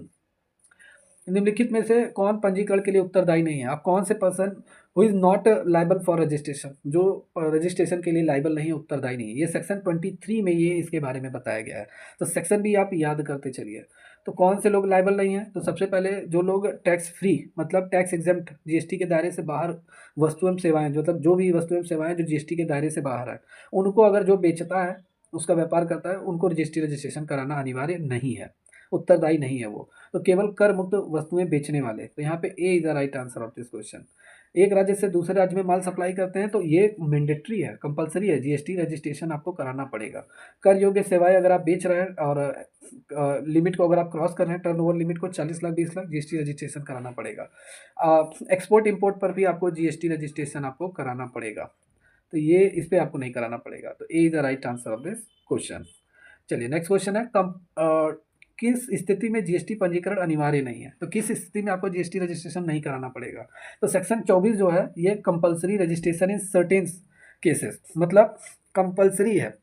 निम्नलिखित में से कौन पंजीकरण के लिए उत्तरदायी नहीं है। अब कौन से person who is not liable for registration, जो रजिस्ट्रेशन के लिए लाइबल नहीं है, उत्तरदायी नहीं है, ये सेक्शन 23 में ये इसके बारे में बताया गया है। तो सेक्शन भी आप याद करते चलिए। तो कौन से लोग लाइबल नहीं हैं, तो सबसे पहले जो लोग टैक्स फ्री मतलब टैक्स एग्जेम्प्ट, जीएसटी के दायरे से बाहर वस्तु एवं सेवाएं, मतलब जो भी वस्तु एवं सेवाएं जो जीएसटी के दायरे से बाहर है, उनको अगर जो बेचता है उसका व्यापार करता है उनको जीएसटी रजिस्ट्रेशन कराना अनिवार्य नहीं है। उत्तरदायी नहीं है वो। तो केवल कर मुक्त वस्तुएँ बेचने वाले, तो यहाँ पे A is the right answer of this question. एक राज्य से दूसरे राज्य में माल सप्लाई करते हैं तो ये मैंडेटरी है, कंपल्सरी है, जीएसटी रजिस्ट्रेशन आपको कराना पड़ेगा। कर योग्य सेवाएँ अगर आप बेच रहे हैं और लिमिट को अगर आप क्रॉस कर रहे हैं, टर्नओवर लिमिट को 40 लाख 20 लाख, जीएसटी रजिस्ट्रेशन कराना पड़ेगा। एक्सपोर्ट इम्पोर्ट पर भी आपको जीएसटी रजिस्ट्रेशन आपको कराना पड़ेगा। तो ये इस पे आपको नहीं कराना पड़ेगा। तो A is the right answer of this question. चलिए नेक्स्ट क्वेश्चन है, किस स्थिति में जीएसटी पंजीकरण अनिवार्य नहीं है? तो किस स्थिति में आपको जीएसटी रजिस्ट्रेशन नहीं कराना पड़ेगा? तो सेक्शन 24 जो है ये compulsory registration in certain cases, मतलब कंपल्सरी है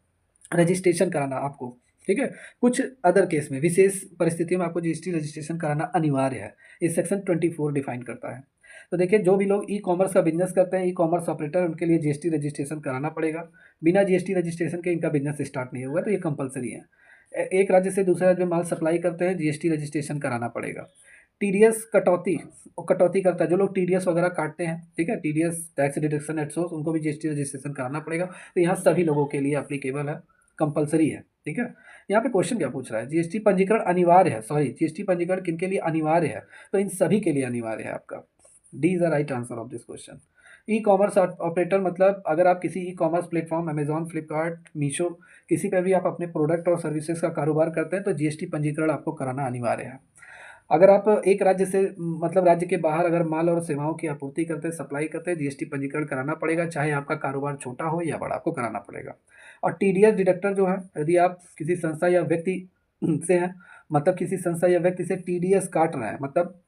रजिस्ट्रेशन कराना आपको, ठीक है। कुछ अदर केस में, विशेष परिस्थितियों में आपको जीएसटी रजिस्ट्रेशन कराना अनिवार्य है। ये सेक्शन 24 डिफाइन करता है। तो देखिए, जो भी लोग ई कॉमर्स का बिजनेस करते हैं, ई कॉमर्स ऑपरेटर, उनके लिए जीएसटी रजिस्ट्रेशन कराना पड़ेगा। बिना जीएसटी रजिस्ट्रेशन के इनका बिजनेस स्टार्ट नहीं हुआ, तो ये कंपलसरी है। एक राज्य से दूसरे राज्य में माल सप्लाई करते हैं, जीएसटी रजिस्ट्रेशन कराना पड़ेगा। टीडीएस कटौती करता है, जो लोग टीडीएस वगैरह काटते हैं, ठीक है, TDS tax deduction at source, उनको भी जीएसटी रजिस्ट्रेशन कराना पड़ेगा। तो यहाँ सभी लोगों के लिए एप्लीकेबल है, कंपलसरी है, ठीक है। यहाँ पे क्वेश्चन क्या पूछ रहा है, जीएसटी पंजीकरण अनिवार्य है, सॉरी, जीएसटी पंजीकरण किन के लिए अनिवार्य है? तो इन सभी के लिए अनिवार्य है आपका। D is the right answer of this question. E commerce operator मतलब अगर आप किसी e commerce platform, Amazon, Flipkart, Meesho, किसी पर भी आप अपने प्रोडक्ट और सर्विसेज का कारोबार करते हैं तो जीएसटी पंजीकरण आपको कराना अनिवार्य है। अगर आप एक राज्य से मतलब राज्य के बाहर अगर माल और सेवाओं की आपूर्ति करते हैं, सप्लाई करते हैं, जीएसटी पंजीकरण कराना पड़ेगा, चाहे आपका कारोबार छोटा हो या बड़ा, आपको कराना पड़ेगा। और टीडीएस डिडक्टर जो है, यदि आप किसी संस्था या व्यक्ति से हैं, मतलब किसी संस्था या व्यक्ति से टीडीएस काट रहे हैं, मतलब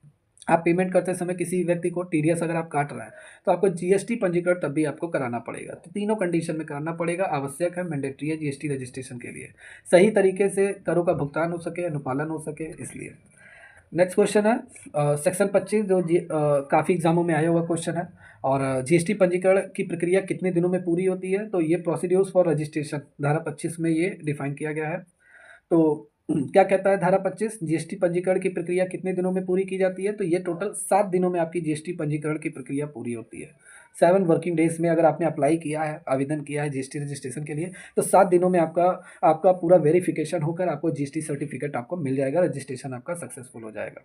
आप पेमेंट करते समय किसी व्यक्ति को टीडीएस अगर आप काट रहे हैं, तो आपको जीएसटी पंजीकरण तब भी आपको कराना पड़ेगा। तो तीनों कंडीशन में कराना पड़ेगा, आवश्यक है, मैंडेटरी है जीएसटी रजिस्ट्रेशन के लिए, सही तरीके से करों का भुगतान हो सके, अनुपालन हो सके, इसलिए। नेक्स्ट क्वेश्चन है सेक्शन 25, जो काफ़ी एग्जामों में आया हुआ क्वेश्चन है। और जीएसटी पंजीकरण की प्रक्रिया कितने दिनों में पूरी होती है? तो ये प्रोसीड्यूर्स फॉर रजिस्ट्रेशन धारा 25 में ये डिफाइन किया गया है। तो क्या कहता है धारा 25, जीएसटी पंजीकरण की प्रक्रिया कितने दिनों में पूरी की जाती है? तो ये टोटल 7 दिनों में आपकी जीएसटी पंजीकरण की प्रक्रिया पूरी होती है। 7 वर्किंग डेज में अगर आपने अप्लाई किया है, आवेदन किया है जीएसटी रजिस्ट्रेशन के लिए, तो 7 दिनों में आपका आपका पूरा वेरिफिकेशन होकर आपको जीएसटी सर्टिफिकेट आपको मिल जाएगा, रजिस्ट्रेशन आपका सक्सेसफुल हो जाएगा।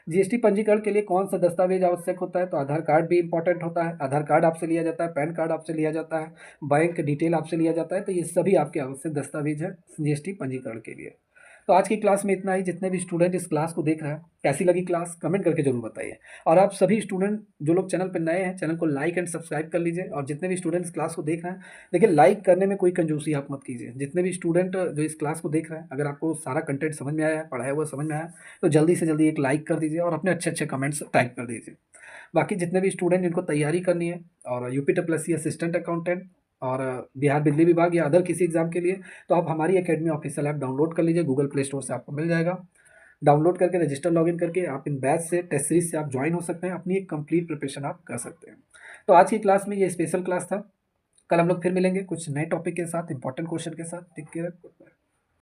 जीएसटी पंजीकरण के लिए कौन सा दस्तावेज आवश्यक होता है? तो आधार कार्ड भी इंपॉर्टेंट होता है, आधार कार्ड आपसे लिया जाता है, पैन कार्ड आपसे लिया जाता है, बैंक डिटेल आपसे लिया जाता है। तो ये सभी आपके आवश्यक दस्तावेज हैं जीएसटी पंजीकरण के लिए। तो आज की क्लास में इतना ही। जितने भी स्टूडेंट इस क्लास को देख रहे हैं, कैसी लगी क्लास कमेंट करके जरूर बताइए। और आप सभी स्टूडेंट जो लोग चैनल पर नए हैं, चैनल को लाइक एंड सब्सक्राइब कर लीजिए। और जितने भी स्टूडेंट इस क्लास को देख रहे हैं, देखिए, लाइक करने में कोई कंजूसी आप मत कीजिए। जितने भी स्टूडेंट जो इस क्लास को देख रहे हैं, अगर आपको सारा कंटेंट समझ में आया है, पढ़ाया हुआ समझ में आया है, तो जल्दी से जल्दी एक लाइक कर दीजिए और अपने अच्छे अच्छे कमेंट्स टाइप कर दीजिए। बाकी जितने भी स्टूडेंट जिनको तैयारी करनी है और यूपी असिस्टेंट अकाउंटेंट और बिहार बिजली विभाग या अदर किसी एग्जाम के लिए, तो आप हमारी एकेडमी ऑफिशियल ऐप डाउनलोड कर लीजिए, गूगल प्ले स्टोर से आपको मिल जाएगा। डाउनलोड करके रजिस्टर लॉगिन करके आप इन बैच से, टेस्ट सीरीज से आप ज्वाइन हो सकते हैं, अपनी एक कंप्लीट प्रिपरेशन आप कर सकते हैं। तो आज की क्लास में ये स्पेशल क्लास था। कल हम लोग फिर मिलेंगे कुछ नए टॉपिक के साथ, इंपॉर्टेंट क्वेश्चन के साथ। Take care.